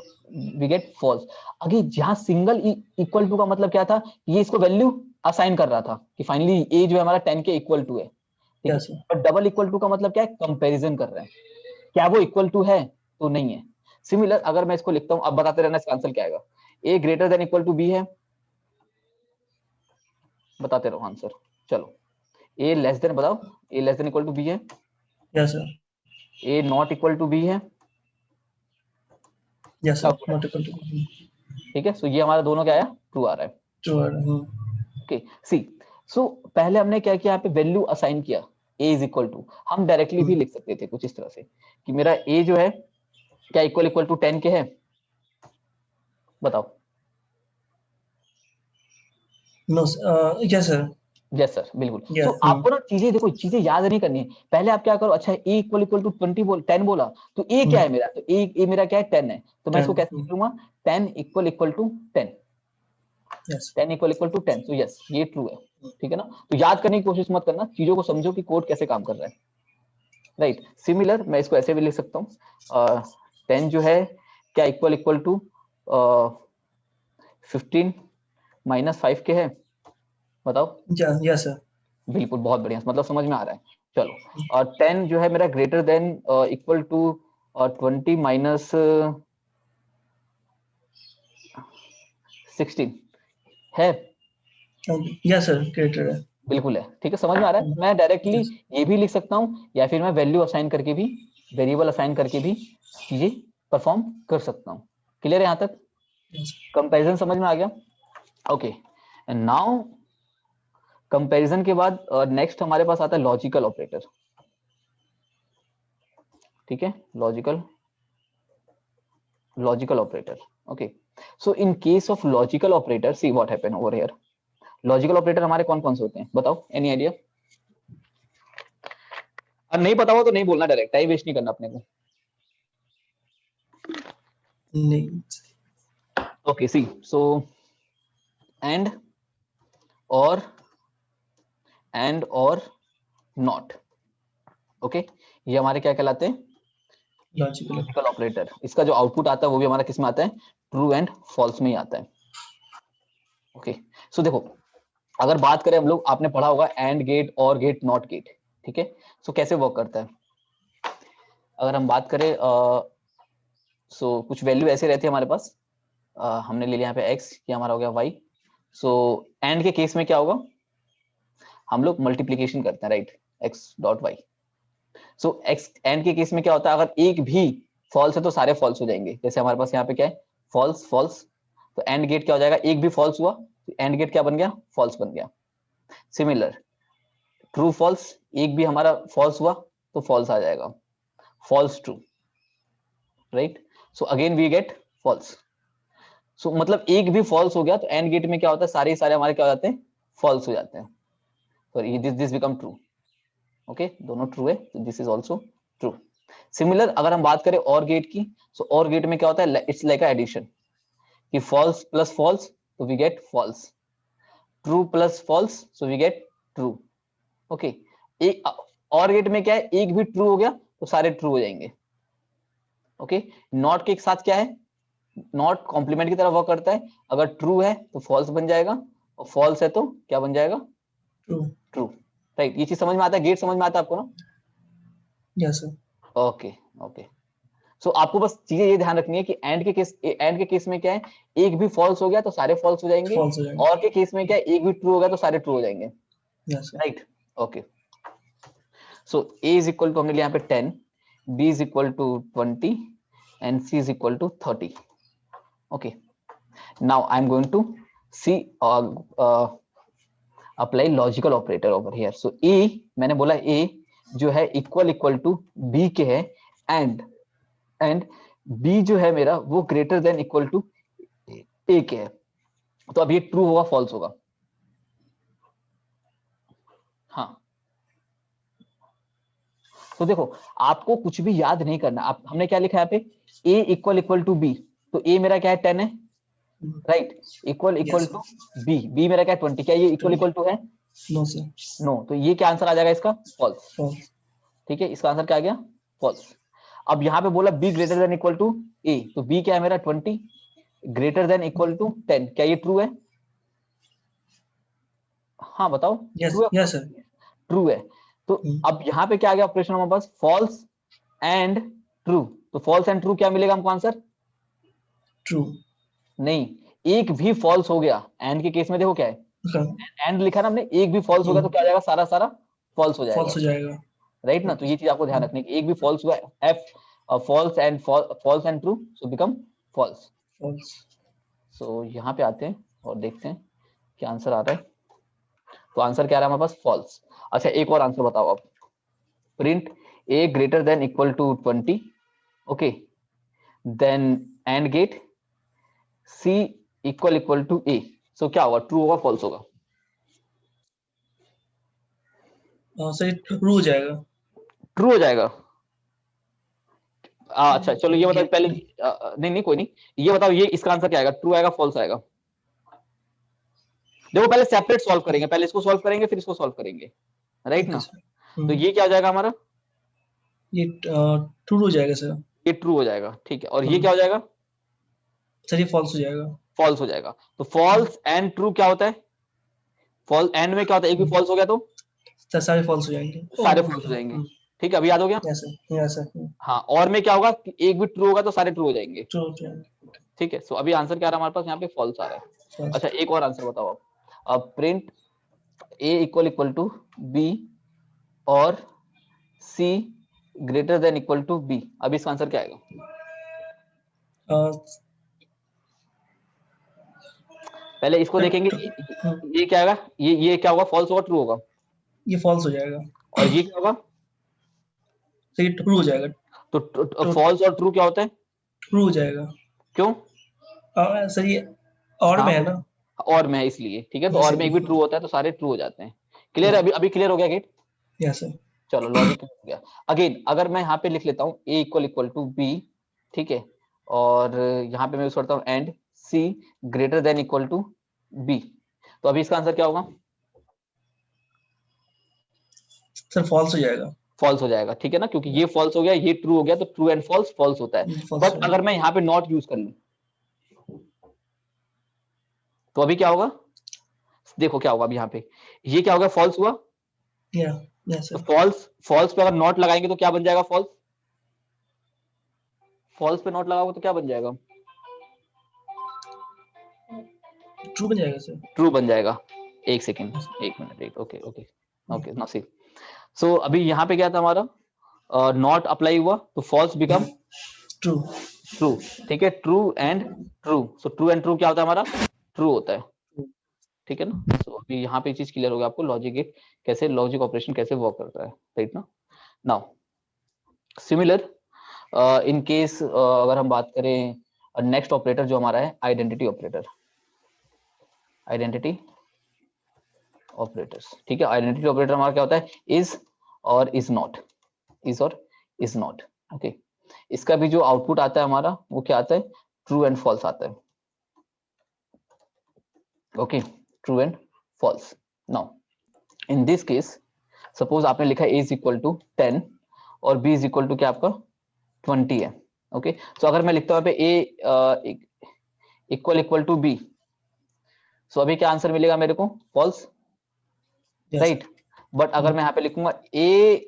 We get false. अगे जहां सिंगल इक्वल टू का मतलब क्या था? ये इसको वैल्यू असाइन कर रहा था कि फाइनली ए जो है हमारा 10 के इक्वल टू है, ठीक है? Yes sir. और डबल इक्वल टू का मतलब क्या है? कंपैरिजन कर रहे हैं, क्या वो इक्वल टू है? तो नहीं है। सिमिलर अगर मैं इसको लिखता हूं, अब बताते रहना इसका आंसर क्या आएगा। A greater than equal to b है, बताते रहो आंसर। चलो, ए लेस देन, बताओ, a less than equal to b है, yes sir. A not equal to b है, यस क्या सर, बोला? Not equal to. ठीक है, सो ये हमारा दोनों क्या आया? ट्रू आ रहा है। ट्रू। ओके, सी, सो पहले हमने क्या किया? यहाँ पे वैल्यू असाइन किया, a इज इक्वल टू, हम डायरेक्टली भी लिख सकते थे कुछ इस तरह से कि मेरा a जो है क्या इक्वल इक्वल टू 10 के है, बताओ। No, yes sir. Yes sir, बिल्कुल। So yes. आपको ना चीजें देखो, चीजें याद नहीं करनी है। पहले आप क्या करो, अच्छा a इक्वल इक्वल टू 10 बोला, तो a क्या है मेरा? तो a मेरा क्या है? 10 है, तो मैं इसको कैसे लिख लूंगा? 10 equal equal to 10, yes. 10 equal equal to 10, तो यस ये ट्रू है, ठीक है ना? तो याद करने की कोशिश मत करना, चीजों को समझो कि कोड कैसे काम कर रहा है, राइट। सिमिलर मैं इसको ऐसे भी लिख सकता हूँ, 10 जो है क्या इक्वल इक्वल टू 15 माइनस 5 के है, बताओ। Yes sir. बिल्कुल, बहुत बढ़िया, मतलब समझ में आ रहा है। चलो, और 10 जो है मेरा greater than equal to 20 minus 16 है, यस सर, ग्रेटर है। बिल्कुल है, ठीक है, समझ में आ रहा है। मैं डायरेक्टली यस। ये भी लिख सकता हूँ या फिर मैं वैल्यू असाइन करके भी, वेरिएबल असाइन करके भी चीजें परफॉर्म कर सकता हूँ। क्लियर है यहाँ तक? कंपैरिजन समझ में आ गया? ओके, एंड नाउ कंपैरिजन के बाद नेक्स्ट हमारे पास आता है लॉजिकल ऑपरेटर, ठीक है? Logical operator, okay. So in case of logical operator, C what happen over here. Logical operator हमारे कौन कौन से होते हैं, बताओ, एनी आइडिया? और नहीं पता हो तो नहीं बोलना, डायरेक्ट टाइम वेस्ट नहीं करना अपने को। नहीं। ओके, सी, सो एंड और नॉट, ओके, ये हमारे क्या कहलाते हैं? लॉजिकल। Logical operator. इसका जो आउटपुट आता है वो भी हमारा किस में आता है? ट्रू एंड फॉल्स में ही आता है। ओके, सो देखो, अगर बात करें हम लोग, आपने पढ़ा होगा एंड गेट, और गेट, नॉट गेट, ठीक है? सो कैसे वर्क करता है? अगर हम बात करें, सो कुछ वैल्यू ऐसे रहती है हमारे पास, हमने ले लिया यहाँ पे x, ये हमारा हो गया y। सो एंड के केस में क्या होगा? हम लोग मल्टीप्लीकेशन करते हैं, right, x dot y। So x and के केस में क्या होता है? अगर एक भी फॉल्स है तो सारे फॉल्स हो जाएंगे। जैसे हमारे पास यहाँ पे क्या है? फॉल्स फॉल्स, तो एंड गेट क्या हो जाएगा? एक भी फॉल्स हुआ तो एंड गेट क्या बन गया? फॉल्स बन गया। सिमिलर ट्रू फॉल्स, एक भी हमारा फॉल्स हुआ तो फॉल्स आ जाएगा, false true, right. So again we get false. So मतलब एक भी फॉल्स हो गया तो एंड गेट में क्या होता है? सारे सारे हमारे क्या हो जाते हैं? फॉल्स हो जाते हैं। Sorry, this become true, okay, दोनों ट्रू है, तो this is also true. Similar अगर हम बात करें और गेट की, सो और गेट में क्या होता है? इट्स लाइक एडिशन, कि फॉल्स प्लस फॉल्स तो we get false, true plus false so we get true, okay. एक और गेट में क्या है? एक भी ट्रू हो गया तो सारे ट्रू हो जाएंगे, ओके। नॉट के साथ क्या है? नॉट कॉम्प्लीमेंट की तरह वर्क करता है, अगर ट्रू है तो फॉल्स बन जाएगा, और फॉल्स है तो क्या बन जाएगा? ट्रू। True, right. ये चीज समझ में आता है? गेट समझ में आता है आपको ना? Yes sir. ओके ओके, सो आपको बस चीजें ये ध्यान रखनी है कि एंड के केस में क्या है, एक भी फॉल्स हो गया तो सारे फॉल्स हो जाएंगे, फॉल्स हो जाएगा। और के केस में क्या है, एक भी ट्रू हो गया तो सारे ट्रू हो जाएंगे, yes sir. Right. Okay, so a is equal to हमने लिया यहाँ पे 10, b is equal to 20 and c is equal to 30. Okay, now I am going to see apply logical operator over here. So a, मैंने बोला a जो है equal to b के है, एंड b जो है मेरा वो greater than equal to a के है. तो अब ये ट्रू होगा फॉल्स होगा? हाँ, तो देखो आपको कुछ भी याद नहीं करना. आप हमने क्या लिखा है यहाँ पे, a इक्वल टू b, तो a मेरा क्या है 10 है, right, equal Yes, to b मेरा क्या है 20, क्या ये इक्वल टू है? No sir. नो, तो ये क्या आंसर आ जाएगा इसका? फॉल्स. फॉल्स। ठीक है, इसका आंसर क्या आ गया? फॉल्स. अब यहाँ पे बोला b greater than equal to a, तो b क्या है मेरा 20 ग्रेटर देन इक्वल टू 10, क्या ये ट्रू है? हाँ बताओ, यस ट्रू है? Yes sir. ट्रू है. तो अब यहाँ पे क्या आ गया ऑपरेशन हमारे पास, फॉल्स एंड ट्रू. तो फॉल्स एंड ट्रू क्या मिलेगा हमको आंसर? ट्रू। नहीं, एक भी फॉल्स हो गया एंड के केस में, देखो क्या है, एंड लिखा ना हमने, एक भी फॉल्स हो गया तो क्या आ जाएगा, सारा सारा फॉल्स हो जाएगा, फॉल्स हो जाएगा, राइट ना. तो ये चीज आपको ध्यान रखनी है कि एक भी फॉल्स हुआ, if false and true, so become false. False. So यहाँ पे आते हैं और देखते हैं क्या आंसर आ रहा है. तो आंसर क्या आ रहा है हमारे पास? फॉल्स. अच्छा, एक और आंसर बताओ आप. Print a greater than equal to 20, okay, then and get c equal to a. सो क्या होगा, ट्रू होगा फॉल्स होगा? सर ट्रू हो जाएगा। ट्रू हो जाएगा. अच्छा चलो ये बताओ पहले, नहीं कोई नहीं, ये बताओ ये इसका आंसर क्या आएगा, ट्रू आएगा फॉल्स आएगा? देखो पहले सेपरेट सॉल्व करेंगे, पहले इसको सॉल्व करेंगे फिर इसको सॉल्व करेंगे, राइट ना. तो ये क्या हो जाएगा हमारा, ये ट्रू हो जाएगा सर। ये ट्रू हो जाएगा, ठीक है. और ये क्या हो जाएगा? सर ये फॉल्स हो जाएगा। फॉल्स हो जाएगा. तो फॉल्स एंड ट्रू क्या होता है? फॉल्स एंड में क्या होता है, एक भी फॉल्स हो गया तो सर सारे फॉल्स हो जाएंगे। सारे फॉल्स हो जाएंगे. ठीक है, अभी याद हो गया. Yes sir, yes sir. हाँ, और में क्या होगा, एक भी ट्रू होगा तो सारे ट्रू हो जाएंगे. ट्रू हो जाएगा। ठीक है, सो अभी आंसर क्या आ रहा है हमारे पास, यहाँ पे फॉल्स आ रहा है. अच्छा, एक और आंसर बताओ आप. अब print a equal to b और c greater than equal to b. अब इसका आंसर क्या आएगा? पहले इसको देखेंगे, ये क्या आएगा, ये क्या होगा, फॉल्स होगा ट्रू होगा? ये फॉल्स हो जाएगा। और ये क्या होगा? तो ये ट्रू हो जाएगा। तो फॉल्स और ट्रू क्या होता है? ट्रू हो जाएगा। क्यों? सर ये और में है ना, और में है इसलिए, ठीक है. तो और में एक भी ट्रू होता है तो सारे ट्रू हो जाते हैं. क्लियर है? अभी क्लियर हो गया गेट? Yes sir. चलो लॉजिक हो गया. अगेन अगर मैं यहाँ पे लिख लेता हूँ a इक्वल टू b, ठीक है, और यहाँ पे मैं यूज करता हूँ and c greater than equal to b, तो अभी इसका आंसर क्या होगा? सर फॉल्स हो जाएगा। फॉल्स हो जाएगा, ठीक है ना, क्योंकि ये फॉल्स हो गया, ये ट्रू हो गया, तो ट्रू एंड फॉल्स फॉल्स होता है. बट अगर मैं यहाँ पे नॉट यूज कर लूं तो अभी क्या होगा, देखो क्या होगा अभी यहाँ पे, ये क्या होगा, फॉल्स हुआ. तो फॉल्स पे अगर नॉट लगाएंगे तो क्या बन जाएगा, फॉल्स. फॉल्स पे नॉट लगाओगे तो क्या बन जाएगा? ट्रू बन जाएगा सर. ट्रू बन जाएगा. एक सेकेंड, एक मिनट, एक okay okay okay now see. So अभी यहाँ पे क्या था हमारा, नॉट अप्लाई हुआ तो फॉल्स बिकम ट्रू. ट्रू, ठीक है, true and true. So true and true क्या होता है हमारा, ट्रू होता है, ठीक है ना. सो अभी यहाँ पे चीज क्लियर हो गया आपको, लॉजिक गेट कैसे, लॉजिक ऑपरेशन कैसे वर्क करता है, राइट ना. नाउ सिमिलर इन केस अगर हम बात करें नेक्स्ट ऑपरेटर जो हमारा है आइडेंटिटी ऑपरेटर, आइडेंटिटी ऑपरेटर्स, ठीक है. आइडेंटिटी ऑपरेटर हमारा क्या होता है, इज और इज नॉट, इज और इज नॉट, ओके. इसका भी जो आउटपुट आता है हमारा वो क्या आता है, ट्रू एंड फॉल्स आता है, okay, true and false. Now in this case suppose आपने लिखा a इज इक्वल टू 10 और b इज इक्वल टू क्या आपका 20 है, ओके. तो अगर मैं लिखता हूँ पे a इक्वल टू b, सो अभी क्या आंसर मिलेगा मेरे को, फॉल्स, राइट. बट अगर मैं यहाँ पे लिखूंगा a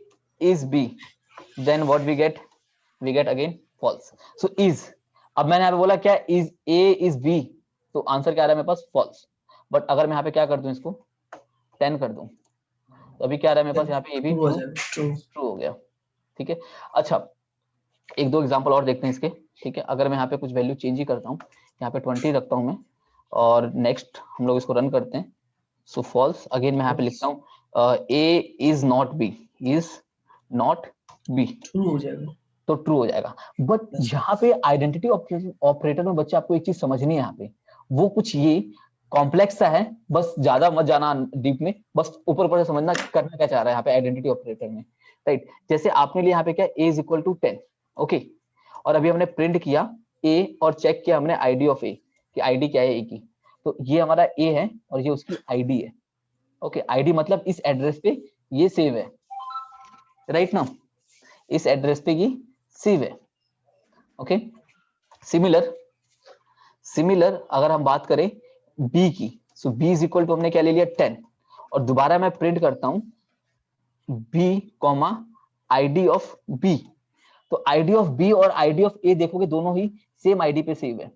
is b, then what we get again false. So is, अब मैंने यहाँ पे बोला क्या, इज ए इज बी, तो आंसर क्या आ रहा है मेरे पास, फॉल्स। बट अगर मैं यहाँ पे क्या कर दूं, इसको 10 कर दूं, तो अभी क्या आ रहा है मेरे पास यहाँ पे, ये भी ट्रू हो ट्रू जाएगा, ट्रू। ट्रू हो गया। ठीक है, अच्छा एक दो एग्जांपल और देखते हैं इसके। ठीक है, अगर मैं यहाँ पे कुछ वैल्यू चेंज ही करता हूँ, यहाँ पे 20 रखता हूँ मैं, और नेक्स्ट हम लोग इसको रन करते हैं। सो फॉल्स, अगेन मैं यहाँ पे लिखता हूँ a is not b, is not b, true हो जाएगा। तो ट्रू हो जाएगा। बट यहाँ पे आइडेंटिटी ऑपरेटर में बच्चे आपको एक चीज समझनी है, यहाँ पे वो कुछ ये कॉम्प्लेक्स सा है, बस ज्यादा मत जाना डीप में, बस ऊपर ऊपर से समझना करना क्या चाह रहा है यहाँ पे आइडेंटिटी ऑपरेटर में, राइट। जैसे आपने लिया यहाँ पे क्या, ए इज इक्वल टू 10, ओके, और अभी हमने प्रिंट किया ए और चेक किया हमने आईडी ऑफ ए, कि आईडी क्या है ए की, तो ये हमारा ए है और ये उसकी आईडी है। ओके, आईडी मतलब इस एड्रेस पे ये सेव है, राइट ना, इस एड्रेस पे ये सेव है। ओके, सिमिलर अगर हम बात करें बी की, सो बी इज इक्वल टू हमने क्या ले लिया 10, और दोबारा मैं प्रिंट करता हूं B comma ID of B, तो आईडी ऑफ बी और आईडी ऑफ ए देखोगे दोनों ही सेम आईडी पे सेव है।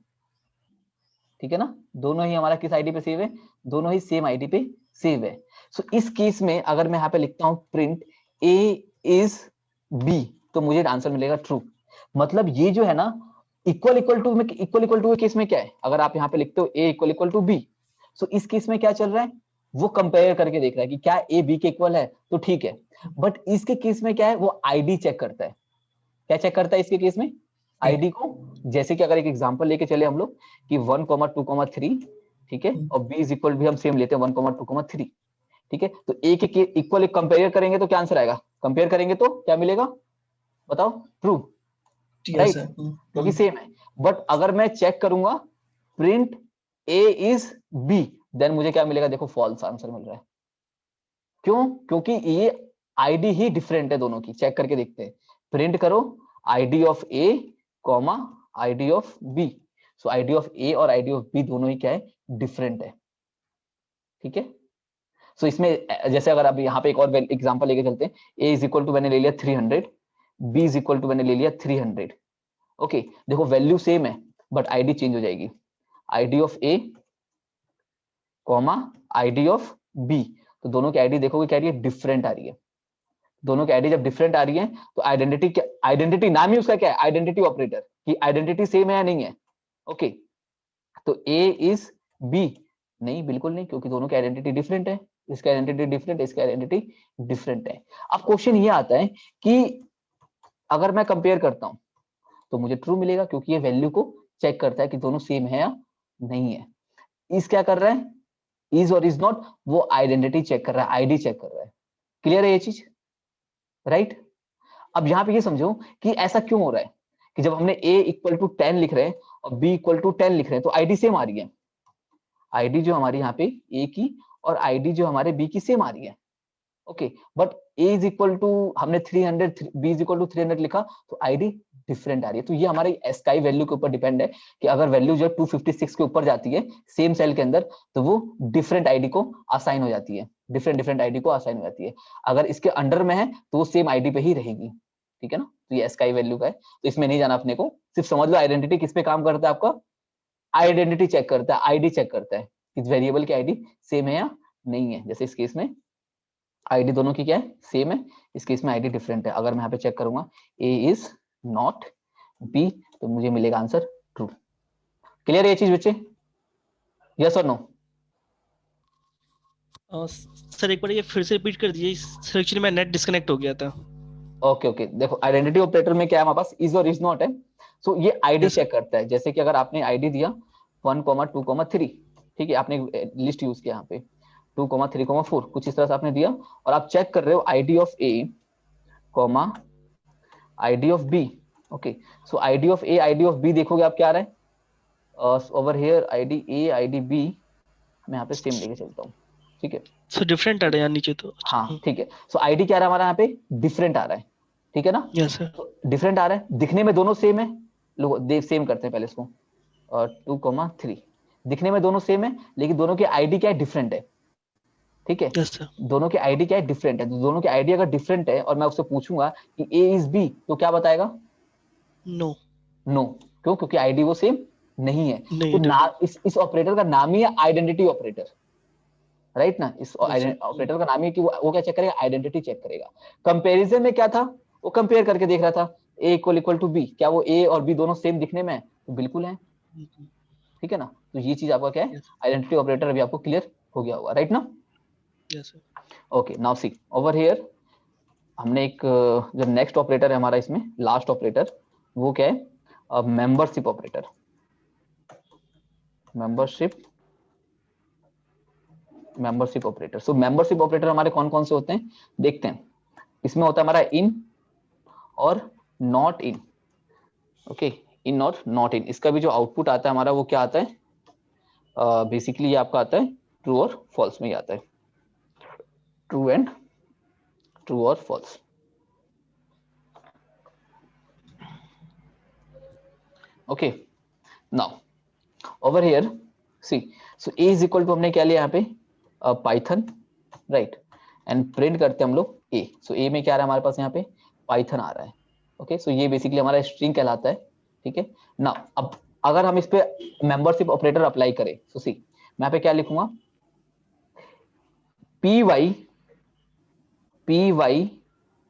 ठीक है ना, दोनों ही हमारा किस आईडी पे सेव है, दोनों ही सेम आईडी पे सेव है। सो इस केस में अगर मैं यहाँ पे लिखता हूं प्रिंट ए इज बी, तो मुझे आंसर मिलेगा ट्रू। मतलब ये जो है ना, इक्वल इक्वल टू में, इक्वल इक्वल टू के केस में क्या है, अगर आप यहाँ पे लिखते हो ए इक्वल इक्वल टू बी, सो इस केस में क्या चल रहा है, वो कंपेयर करके देख रहा है कि क्या ए बी के इक्वल है, तो ठीक है। बट इसके केस में क्या है, वो आईडी चेक करता है। क्या चेक करता है इसके केस में, आईडी को। जैसे कि अगर एक एग्जांपल लेके चले हम लोग कि 1,2,3, ठीक है, और बी इज इक्वल भी हम सेम लेते हैं 1,2,3, ठीक है, तो ए के इक्वल कंपेयर करेंगे तो क्या आंसर आएगा, कंपेयर करेंगे तो क्या मिलेगा, बताओ, ट्रू, राइट, क्योंकि सेम है। बट अगर मैं चेक करूंगा print A is B, then मुझे क्या मिलेगा, देखो फॉल्स आंसर मिल रहा है। क्यों, क्योंकि ये आईडी ही डिफरेंट है दोनों की, चेक करके देखते हैं। प्रिंट करो ID of A comma ID of b, so ID of a और आईडी ऑफ बी दोनों ही क्या है, डिफरेंट है। ठीक है, सो इसमें जैसे अगर आप यहाँ पे एक और एग्जांपल लेके चलते हैं, ए इज इक्वल टू मैंने ले लिया 300, बी इज इक्वल टू मैंने ले लिया 300। ओके, देखो वैल्यू सेम है बट आईडी चेंज हो जाएगी, ID of A comma ID of B, तो दोनों की आईडी देखोगे क्या आ रही है, डिफरेंट आ रही है। दोनों की आईडी जब डिफरेंट आ रही है तो आइडेंटिटी नाम ही उसका क्या है, आइडेंटिटी ऑपरेटर, कि आइडेंटिटी सेम है या नहीं है। ओके, तो ए इज बी, नहीं बिल्कुल नहीं, क्योंकि दोनों की आइडेंटिटी डिफरेंट है, इसकी आइडेंटिटी डिफरेंट है, इसकी आइडेंटिटी डिफरेंट है। अब क्वेश्चन ये आता है कि अगर मैं कंपेयर करता हूं तो मुझे ट्रू मिलेगा, क्योंकि ये वैल्यू को चेक करता है कि दोनों सेम है या नहीं है। इस क्या कर रहा है, इज और इज नॉट, वो आइडेंटिटी चेक कर रहा है, आईडी चेक कर रहा है। क्लियर है ये चीज, राइट। अब यहाँ पे ये समझो कि ऐसा क्यों हो रहा है कि जब हमने a इक्वल टू 10 लिख रहे हैं और b इक्वल टू 10 लिख रहे हैं तो आईडी सेम आ रही है। आईडी जो हमारी यहाँ पे a की और आईडी जो हमारे b की सेम आ रही है। Okay, but a is equal to हमने 300, b इज इक्वल टू 300 लिखा तो आईडी डिफरेंट आ रही है। तो ये हमारी एस्काई वैल्यू के ऊपर डिपेंड है कि अगर वैल्यू जो 256 के ऊपर जाती है सेम सेल के अंदर, तो वो डिफरेंट आईडी को असाइन हो जाती है, डिफरेंट आईडी को असाइन हो जाती है। अगर इसके अंडर में है तो वो सेम आईडी पे ही रहेगी। ठीक है ना, तो ये एस्काई वैल्यू का है, तो इसमें नहीं जाना अपने को, सिर्फ समझ लो आइडेंटिटी किस पे काम करता है, आपका आइडेंटिटी चेक करता है, आईडी चेक करता है कि वेरिएबल की आईडी सेम है या नहीं है। जैसे इस केस में आईडी दोनों की क्या है, सेम है, इस केस में आईडी डिफरेंट है। अगर मैं यहाँ पे चेक करूंगा ए इज नॉट बी, तो मुझे मिलेगा आंसर ट्रू। क्लियर है ये चीज बच्चे, यस और नो? सर एक बार ये फिर से रिपीट कर दीजिए सर, एक्चुअली मैं नेट डिस्कनेक्ट हो गया था। ओके, देखो आइडेंटिटी ऑपरेटर में क्या है हमारे पास, इज और इज नॉट है। सो ये आईडी चेक करता है। जैसे कि अगर आपने आईडी दिया 1,2,3, ठीक है, आपने लिस्ट यूज किया यहाँ पे 2,3,4, कुछ इस तरह से आपने दिया, और आप चेक कर रहे हो ID of A comma ID of B. Okay, so ID of A ID of B देखोगे आप क्या आ रहा है, over here ID A ID B, मैं यहाँ पे सेम लेके चलता हूँ। ठीक है, सो डिफरेंट आ रहा है नीचे तो। हाँ ठीक है, सो आईडी क्या आ रहा है हमारा यहाँ पे, डिफरेंट आ रहा है। ठीक है ना, यस सर। तो डिफरेंट आ रहा है, दिखने में दोनों सेम है, लो देख सेम करते हैं पहले इसको, और 2,3 दिखने में दोनों सेम है, लेकिन दोनों की आईडी क्या है, डिफरेंट है। ठीक है, यस सर। दोनों की आईडी क्या है, डिफरेंट है। तो दोनों की आईडी अगर डिफरेंट है और मैं उससे पूछूंगा कि ए इज बी, तो क्या बताएगा, नो। नो, क्यों? क्योंकि आईडी वो सेम नहीं है। नहीं तो नहीं। ना इस ऑपरेटर का नाम ही है आइडेंटिटी ऑपरेटर, राइट ना? इस Yes, sir. ऑपरेटर का नाम ही है कि वो क्या चेक करेगा? आइडेंटिटी चेक करेगा। कंपैरिजन में क्या था? वो कंपेयर करके देख रहा था ए इक्वल टू बी, क्या वो ए और बी दोनों सेम दिखने में है? तो बिल्कुल है, Mhm. ठीक है ना? तो ये चीज आपका क्या है? Yes, आइडेंटिटी ऑपरेटर अभी आपको क्लियर हो गया होगा, राइट ना? yes, sir. Okay, now C over here हमने एक जो नेक्स्ट ऑपरेटर है हमारा इसमें, लास्ट ऑपरेटर, वो क्या है? Membership operator. Membership membership operator. So membership operator हमारे कौन कौन से होते हैं देखते हैं। इसमें होता है हमारा इन और नॉट इन। ओके, इन और नॉट इन, इसका भी जो आउटपुट आता है हमारा वो क्या आता है? बेसिकली ये आपका आता है ट्रू और फॉल्स में ही आता है, ट्रू और false. Okay, now over here see, so A is equal to हमने क्या लिया यहाँ पे? Python, right? एंड प्रिंट करते हैं हम लोग ए। सो ए में क्या आ रहा है हमारे पास यहाँ पे? पाइथन आ रहा है। ओके, सो ये बेसिकली हमारा स्ट्रिंग कहलाता है, ठीक है ना? अब अगर हम इस पे मेंबरशिप ऑपरेटर अप्लाई करें, सो सी मैं यहाँ पे क्या लिखूंगा? पी वाई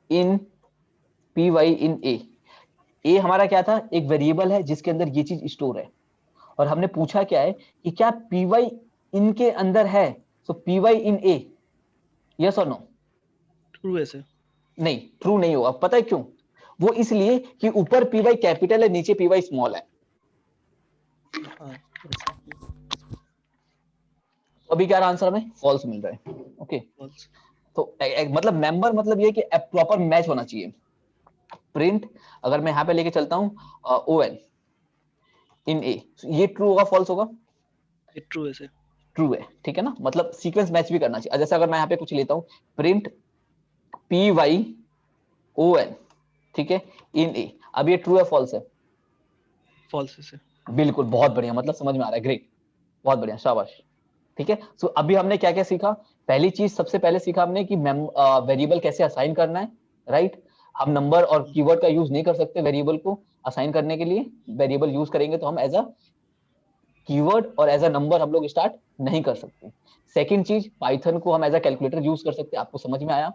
इन ए। ए हमारा क्या था? एक वेरिएबल है जिसके अंदर ये चीज स्टोर है, और हमने पूछा क्या है कि क्या पी वाई इन के अंदर है? सो पी वाई इन ए, यस और नो? True है sir. नहीं, ट्रू नहीं होगा। पता है क्यों? वो इसलिए कि ऊपर पी वाई कैपिटल है, नीचे पी वाई स्मॉल है। हाँ, yes, sir. अभी क्या आंसर हमें? फॉल्स मिल रहा है। Okay, False. तो मतलब मेंबर मतलब ये कि प्रॉपर मैच होना चाहिए। प्रिंट अगर मैं यहाँ पे लेके चलता हूँ ओ एन इन ए, ये ट्रू होगा फॉल्स होगा? ये true है sir. ट्रू है, ठीक है ना? मतलब सीक्वेंस मैच भी करना चाहिए। जैसे अगर मैं यहाँ पे कुछ लेता हूँ, print P Y O N, ठीक है, इन ए, अब ये ट्रू है फॉल्स है? False है sir. बिल्कुल, बहुत बढ़िया, मतलब समझ में आ रहा है, ग्रेट, बहुत बढ़िया, शाबाश। ठीक है, सो अभी हमने क्या क्या सीखा? पहली चीज सबसे पहले सीखा हमने कि वेरिएबल कैसे असाइन करना है, राइट? हम नंबर और कीवर्ड का यूज नहीं कर सकते वेरिएबल को असाइन करने के लिए। वेरिएबल यूज करेंगे तो हम एज अ कीवर्ड और एज अ नंबर हम लोग स्टार्ट नहीं कर सकते। सेकंड चीज, पाइथन को हम एज अ कैलकुलेटर यूज कर सकते हैं। आपको समझ में आया?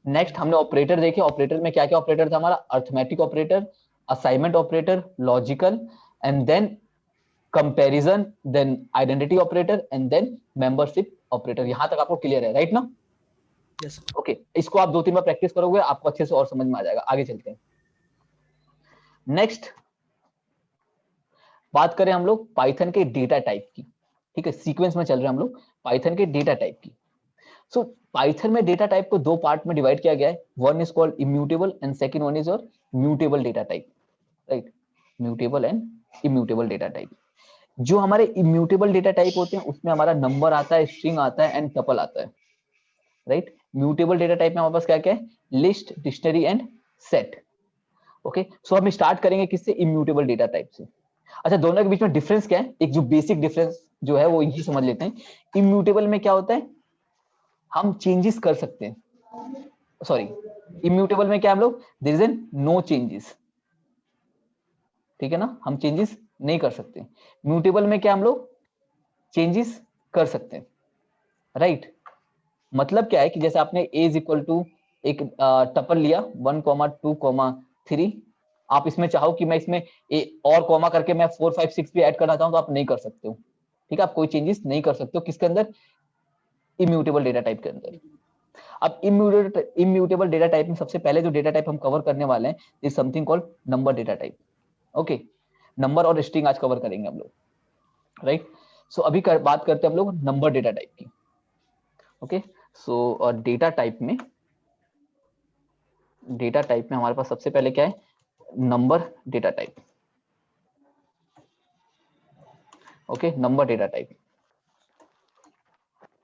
नेक्स्ट हमने ऑपरेटर देखे। ऑपरेटर में क्या क्या ऑपरेटर था हमारा? Arithmetic operator, assignment operator, logical, and then comparison, then identity operator, and then membership operator. यहां तक आपको क्लियर है, राइट ना? Yes sir. ओके, इसको आप 2-3 बार प्रैक्टिस करोगे, आपको अच्छे से और समझ में आ जाएगा। आगे चलते हैं। नेक्स्ट बात करें हम लोग पाइथन के डेटा टाइप की, ठीक है? सीक्वेंस में चल रहे हैं हम लोग पाइथन के डेटा टाइप की। सो पाइथन में डेटा टाइप को दो पार्ट में डिवाइड किया गया है। One is called immutable and second one is और mutable data type, right? Mutable and immutable data type. जो हमारे इम्यूटेबल डेटा टाइप होते हैं उसमें हमारा नंबर आता है, स्ट्रिंग आता है, एंड टपल आता है, राइट? म्यूटेबल डेटा टाइप में हमारे पास क्या क्या है? List, dictionary and set. Okay, so हम स्टार्ट करेंगे किससे? इम्यूटेबल डेटा टाइप से। अच्छा, दोनों के बीच में डिफरेंस क्या है? एक जो बेसिक डिफरेंस जो है वो ये समझ लेते हैं। इम्यूटेबल में क्या होता है? हम चेंजेस कर सकते हैं। सॉरी, इम्यूटेबल में क्या हम लोग? There is an no changes, ठीक है ना? हम चेंजेस नहीं कर सकते। म्यूटेबल में क्या हम लोग चेंजेस कर सकते हैं, राइट? मतलब क्या है कि जैसे आपने a इज इक्वल टू एक टपल लिया 1,2,3, आप इसमें चाहो कि मैं इसमें ए और कॉमा करके मैं 4, 5, 6 भी ऐड करना चाहूं तो आप नहीं कर सकते हो, ठीक है? आप कोई चेंजेस नहीं कर सकते हो किसके अंदर? इम्यूटेबल डेटा टाइप के अंदर। अब इम्यूटेबल डेटा टाइप में सबसे पहले जो डेटा टाइप हम कवर करने वाले हैं is something called number data type. Okay, number और स्ट्रिंग आज कवर करेंगे हम लोग, राइट? सो अभी बात करते हैं हम लोग नंबर डेटा टाइप की। ओके, सो डेटा टाइप में हमारे पास सबसे पहले क्या है? Number data type. Okay, number data type,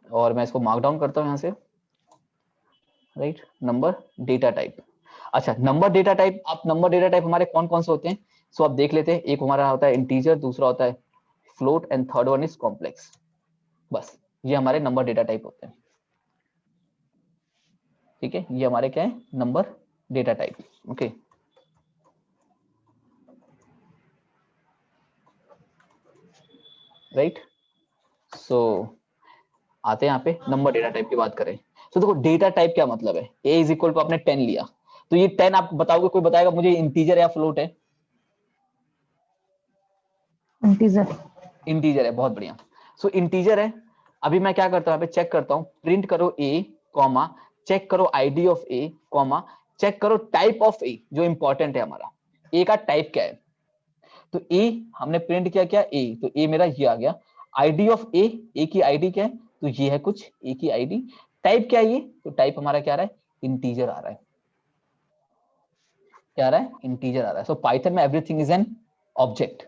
और मैं इसको मार्क डाउन करता हूं यहां से, राइट? Number data type. अच्छा, नंबर डेटा टाइप, आप नंबर डेटा टाइप हमारे कौन कौन से होते हैं? सो आप देख लेते हैं। एक हमारा होता है इंटीजर, दूसरा होता है float, and third one is complex. बस, ये हमारे नंबर डेटा टाइप होते हैं, ठीक है? ये हमारे क्या है? Number data type. Okay, right. So आते हैं यहाँ पे नंबर डेटा टाइप की बात करें तो देखो डेटा टाइप क्या मतलब है, a इज इक्वल टू आपने 10 लिया तो ये 10 आप बताओगे, कोई बताएगा मुझे इंटीजर या फ्लोट है? इंटीजर। इंटीजर है, बहुत बढ़िया। सो इंटीजर है। अभी मैं क्या करता हूँ यहाँ पे चेक करता हूँ, प्रिंट करो a कॉमा, चेक करो ID of a comma, check करो टाइप ऑफ a, जो इंपॉर्टेंट है हमारा a का टाइप क्या है। तो a हमने प्रिंट किया क्या a, तो a मेरा ये आ गया। आईडी ऑफ a की आईडी क्या है, तो ये है कुछ a की आईडी। टाइप क्या है ये, तो टाइप हमारा क्या आ रहा है, इंटीजर आ रहा है। क्या आ रहा है, इंटीजर आ रहा है। सो पाइथन में everything is an object.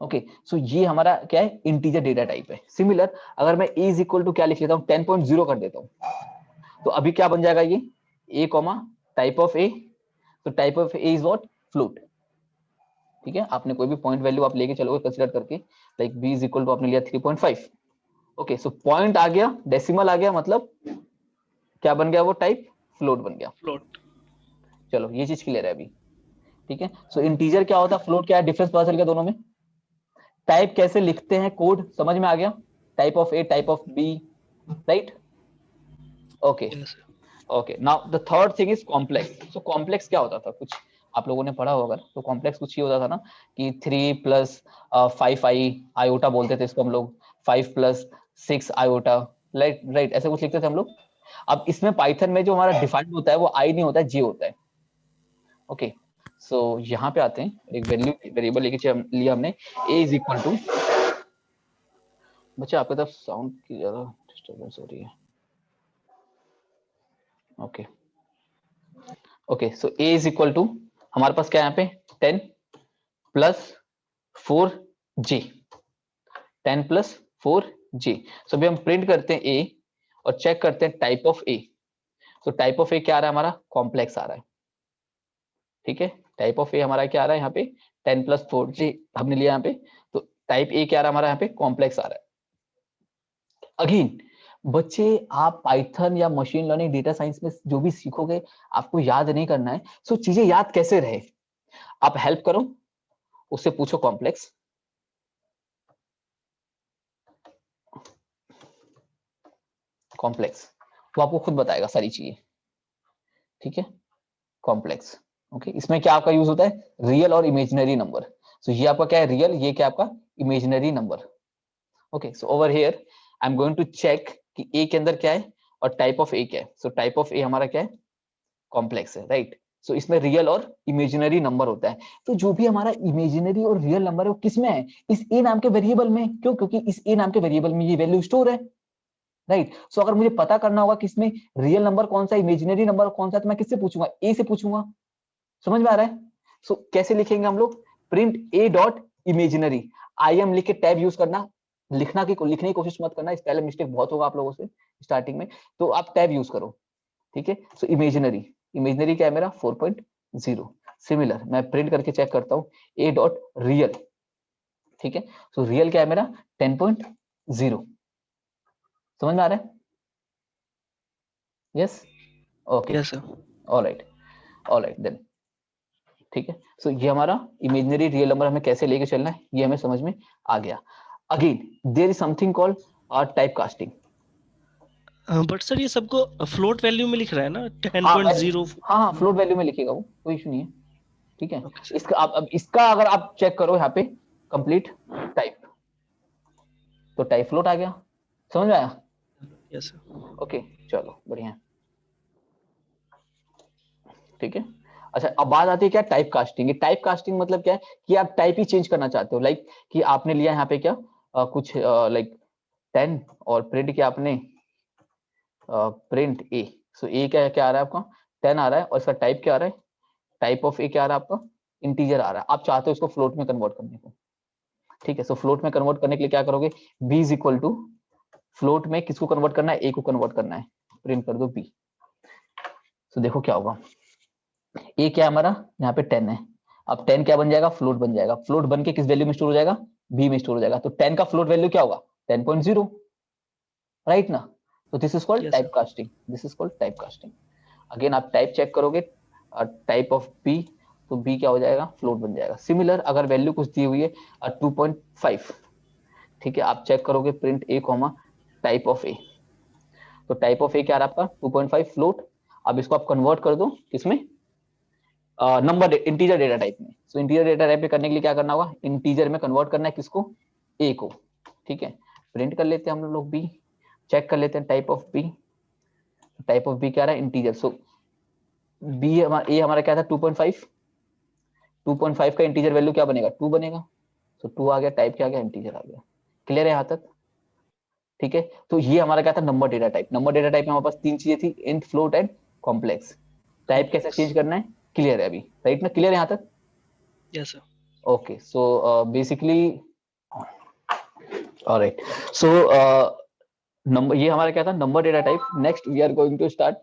Okay, so ये हमारा क्या है, इंटीजर डेटा टाइप है। सिमिलर अगर मैं a इज इक्वल टू क्या लिख लेता हूँ, 10.0 कर देता हूँ, तो अभी क्या बन जाएगा ये a comma type of a, तो type of a is what, float. ठीक है, आपने कोई भी पॉइंट वैल्यू आप लेके चलोगे कंसीडर करके, like b is equal to आपने लिया 3.5। ओके, सो पॉइंट आ गया, डेसिमल आ गया, मतलब क्या बन गया वो टाइप, फ्लोट बन गया। फ्लोट। चलो ये चीज क्लियर है अभी। ठीक है, सो इंटीजर क्या होता है, फ्लोट क्या है, डिफरेंस पता चल गया दोनों में। टाइप कैसे लिखते हैं, कोड समझ में आ गया, type of a, type of b, right. Okay Yes. Okay, now the third thing is complex. So complex क्या होता था, कुछ आप लोगों ने पढ़ा होगा, तो कॉम्प्लेक्स कुछ ये होता था ना कि 3+5 आयोटा बोलते थे इसको हम लोग, 5+6 आयोटा, राइट राइट, ऐसे कुछ लिखते थे हम लोग। अब इसमें पाइथन में जो हमारा डिफाइंड होता है वो आई नहीं होता है, जी होता है। ओके, सो यहाँ पे आते हैं, एक वैल्यू वेरिएबल लेके लिया हमने, a इज इक्वल टू, बच्चे आपके तरफ साउंड की ज्यादा डिस्टर्बेंस हो रही है। Okay okay, so a is equal to हमारे पास क्या है यहाँ पे, 10 प्लस 4j, 10 प्लस 4j। सो अभी हम प्रिंट करते हैं a और चेक करते हैं टाइप ऑफ a। तो टाइप ऑफ a क्या आ रहा है हमारा, कॉम्प्लेक्स आ रहा है। ठीक है, टाइप ऑफ a हमारा क्या आ रहा है यहाँ पे, 10 प्लस 4j हमने लिया यहाँ पे, तो टाइप a क्या आ रहा है हमारा यहाँ पे, कॉम्प्लेक्स आ रहा है। अगेन बच्चे, आप पाइथन या मशीन लर्निंग डेटा साइंस में जो भी सीखोगे आपको याद नहीं करना है। सो चीजें याद कैसे रहे, आप हेल्प करो, उससे पूछो कॉम्प्लेक्स, कॉम्प्लेक्स वो आपको खुद बताएगा सारी चीजें। ठीक है, कॉम्प्लेक्स। ओके, इसमें क्या आपका यूज होता है, रियल और इमेजिनरी नंबर। सो ये आपका क्या है, रियल, ये क्या आपका imaginary number. Okay, so over here I am going to check कि ए के अंदर क्या है और टाइप ऑफ ए क्या है। सो टाइप ऑफ ए हमारा क्या है, कॉम्प्लेक्स है, राइट। सो इसमें रियल और इमेजिनरी नंबर होता है। तो जो भी हमारा इमेजिनरी और रियल नंबर है वो किस में है, इस ए नाम के वेरिएबल में। क्यों, क्योंकि इस ए नाम के वेरिएबल में ये वैल्यू स्टोर है, राइट। सो अगर मुझे पता करना होगा कि इसमें रियल नंबर कौन सा, इमेजिनरी नंबर कौन सा है, तो मैं किससे पूछूंगा, ए से पूछूंगा। समझ में आ रहा है। सो कैसे लिखेंगे हम लोग, print a dot imaginary, I am लिख के टैब यूज करना, लिखने की कोशिश मत करना, स्पेलिंग मिस्टेक बहुत होगा आप लोगों से स्टार्टिंग में, तो आप टैब यूज करो। ठीक है, सो इमेजिनरी, इमेजिनरी क्या है मेरा 4.0। सिमिलर मैं प्रिंट करके चेक करता हूँ ए डॉट रियल। ठीक है, सो रियल क्या है मेरा 10.0। समझ में आ रहा है, yes, okay, Yes, sir. Alright alright then. ठीक है, सो ये हमारा इमेजिनरी रियल नंबर हमें कैसे लेके चलना है ये हमें समझ में आ गया। Again there is something called type casting. But sir ये सबको फ्लोट वैल्यू में लिख रहा है ना, हाँ 10.0। हाँ, फ्लोट वैल्यू में लिखेगा वो, कोई इशू नहीं है। ठीक है, Okay, sir. इसका अब इसका अगर आप चेक करो यहाँ पे कंप्लीट टाइप, तो टाइप फ्लोट आ गया। समझ में आया, Yes, sir. ओके, चलो बढ़िया। ठीक है, अच्छा अब बात आती है क्या, टाइप कास्टिंग। टाइप कास्टिंग मतलब क्या है कि आप टाइप ही चेंज करना चाहते हो, लाइक कि आपने लिया यहाँ पे क्या कुछ लाइक 10 और प्रिंट किया आपने प्रिंट ए। सो ए क्या क्या आ रहा है आपका, 10 आ रहा है, और इसका टाइप क्या आ रहा है, टाइप ऑफ ए क्या आ रहा है आपका, इंटीजर आ रहा है। आप चाहते हो इसको फ्लोट में कन्वर्ट करने को। ठीक है, सो फ्लोट में कन्वर्ट करने के लिए क्या करोगे, b is equal to, float में किसको कन्वर्ट करना है, ए को कन्वर्ट करना है, प्रिंट कर दो बी। सो देखो क्या होगा, ए क्या हमारा यहाँ पे 10 है, अब 10 क्या बन जाएगा, फ्लोट बन जाएगा। फ्लोट बन के किस वैल्यू में स्टोर हो जाएगा, बी में स्टोर हो जाएगा। तो 10 का फ्लोट वैल्यू क्या होगा, 10.0, राइट ना। तो this is called Yes, sir. Type casting, this is called type casting. Again आप टाइप चेक करोगे, टाइप ऑफ बी, तो बी क्या हो जाएगा, फ्लोट बन जाएगा। सिमिलर अगर वैल्यू कुछ दी हुई है 2.5, ठीक है, आप चेक करोगे print a comma type of a, तो टाइप ऑफ ए क्या आ रहा है आपका 2.5 फ्लोट। अब इसको आप कन्वर्ट कर दो किसमें, नंबर इंटीजर डेटा टाइप में। सो इंटीजर डेटा टाइप में करने के लिए क्या करना होगा, इंटीजर में कन्वर्ट करना है किसको, ए को। ठीक है, प्रिंट कर लेते हैं हम लोग बी, चेक कर लेते हैं type of b, type of b क्या रहा है इंटीजर। सो बी ए हमारा क्या था 2.5, 2.5 का इंटीजर वैल्यू क्या बनेगा 2 बनेगा। सो 2 आ गया, टाइप क्या आ गया इंटीजर आ गया। क्लियर है यहाँ तक? ठीक है, तो ये हमारा क्या था number data type. Number data type में हमारे पास 3 चीजें थी, int, float and complex. Type कैसे चेंज करना है, क्लियर है अभी, राइट ना, क्लियर है यहाँ तक? Yes sir. Okay, so basically, all right. So number, ये हमारा क्या था number data type. Next we are going to start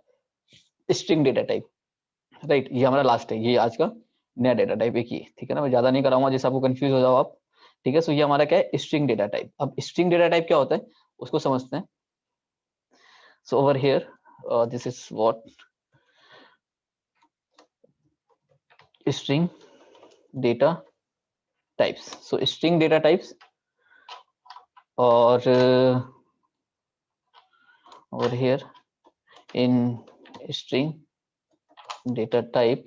string data type, right. ये हमारा लास्ट है, ये आज का नया डेटा टाइप एक ही, ठीक है ना, मैं ज्यादा नहीं कराऊंगा जिससे आपको कंफ्यूज हो जाओ आप। ठीक है, सो ये हमारा क्या है स्ट्रिंग डेटा टाइप। अब स्ट्रिंग डेटा टाइप क्या होता है उसको समझते हैं। सो over here this is what string data types. So string data types और over here in string data type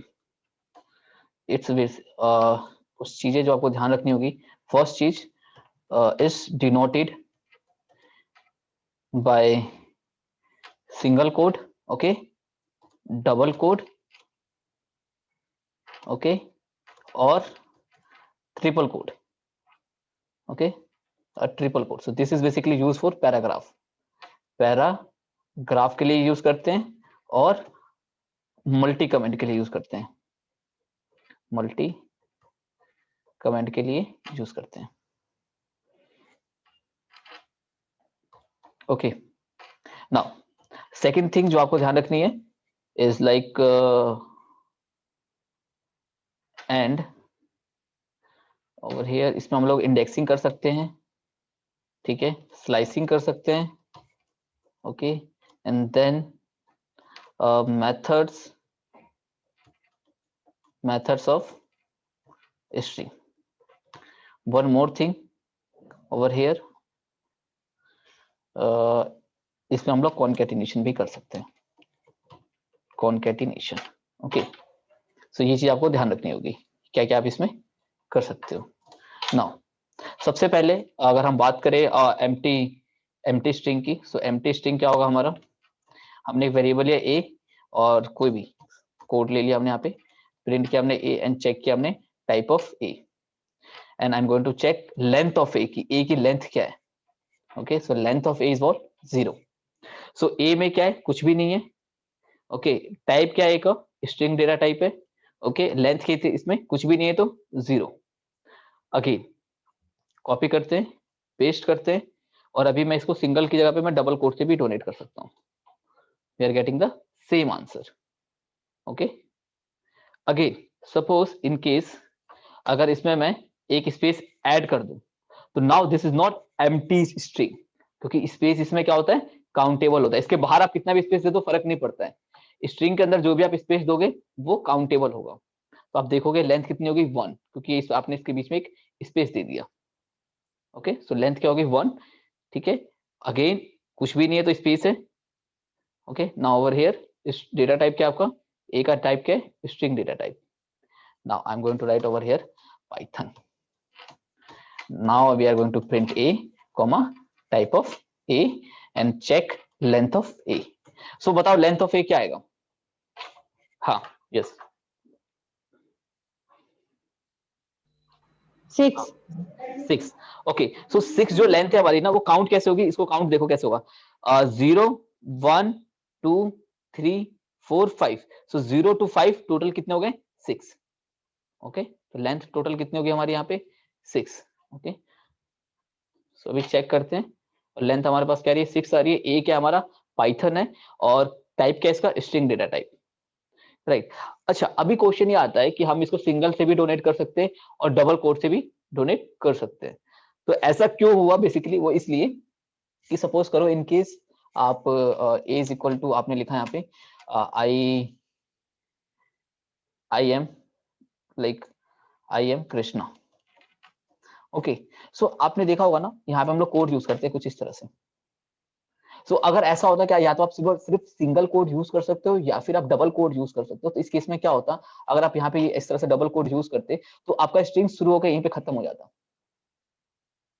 it's with कुछ चीजें जो आपको ध्यान रखनी होगी। फर्स्ट चीज is denoted by single quote, okay, double quote, okay, और triple quote, okay, a triple quote. So this is basically used for paragraph, paragraph के लिए यूज करते हैं और मल्टी कमेंट के लिए यूज करते हैं, मल्टी कमेंट के लिए यूज करते हैं। ओके, नाउ सेकंड थिंग जो आपको ध्यान रखनी है is like and over here, इसमें हम लोग इंडेक्सिंग कर सकते हैं, ठीक है, स्लाइसिंग कर सकते हैं, okay, and then methods of string. One more thing over here, इसमें हम लोग कॉन्केटिनेशन भी कर सकते हैं, कॉन्केटिनेशन, ओके। सो ये चीज आपको ध्यान रखनी होगी, क्या क्या आप इसमें कर सकते हो। नाउ सबसे पहले अगर हम बात करें एम्प्टी स्ट्रिंग की, सो एम्प्टी स्ट्रिंग क्या होगा हमारा, हमने एक वेरिएबल लिया ए और कोई भी कोड ले लिया हमने, यहाँ पे प्रिंट किया हमने ए एंड चेक किया हमने type of a, and I am going to check length of a की लेंथ क्या है। Okay, so length of a is what 0। So a में क्या है कुछ भी नहीं है, ओके, टाइप क्या है का स्ट्रिंग डेटा टाइप है, ओके, लेंथ की इसमें कुछ भी नहीं है तो 0। अगेन कॉपी करते हैं, पेस्ट करते हैं, और अभी मैं इसको सिंगल की जगह पे मैं डबल कोट से भी डोनेट कर सकता हूँ, we are getting the same answer, okay. Again suppose in case अगर इसमें मैं एक स्पेस ऐड कर दूं, तो now this is not empty string, क्योंकि स्पेस इसमें क्या होता है काउंटेबल होता है, इसके बाहर आप कितना भी स्पेस दे दो फर्क नहीं पड़ता है, स्ट्रिंग के अंदर जो भी आप स्पेस दोगे वो काउंटेबल होगा। तो आप देखोगे लेंथ कितनी होगी 1, क्योंकि आपने इसके बीच में एक स्पेस दे दिया, ओके, सो लेंथ क्या होगी 1, ठीक है। अगेन कुछ भी नहीं है तो स्पेस है, ओके। नाउ ओवर हियर इस डेटा टाइप क्या आपका ए का टाइप क्या है string data type. Now I am going to write over here Python, now we are going to print a comma type of a and check length of a। so बताओ length of a क्या आएगा, हाँ yes 6, okay. सो 6 जो length है हमारी ना वो count कैसे होगी, इसको काउंट देखो कैसे होगा, 0 1 2 3 4 5, सो 0 to 5 टोटल कितने हो गए 6, ओके। तो लेंथ टोटल कितनी होगी हमारी यहाँ पे 6, ओके। सो अभी चेक करते हैं, और लेंथ हमारे पास क्या रही है 6 आ रही है। ए क्या हमारा पाइथन है और टाइप क्या इसका स्ट्रिंग डेटा टाइप, राइट। अच्छा अभी क्वेश्चन ये आता है कि हम इसको सिंगल से भी डोनेट कर सकते हैं और डबल कोट से भी डोनेट कर सकते हैं। तो ऐसा क्यों हुआ, बेसिकली वो इसलिए कि सपोज करो इन केस आप ए इज इक्वल टू आपने लिखा यहाँ पे I am like I am Krishna, okay, so आपने देखा होगा ना, यहाँ पे हम लोग कोड यूज करते हैं कुछ इस तरह से। सो अगर ऐसा होता क्या, या तो आप सिर्फ सिंगल कोड यूज कर सकते हो या फिर आप डबल कोड यूज कर सकते हो। तो इस केस में क्या होता, अगर आप यहाँ पे इस तरह से डबल कोड यूज करते तो आपका स्ट्रिंग शुरू होकर यहीं पे खत्म हो जाता।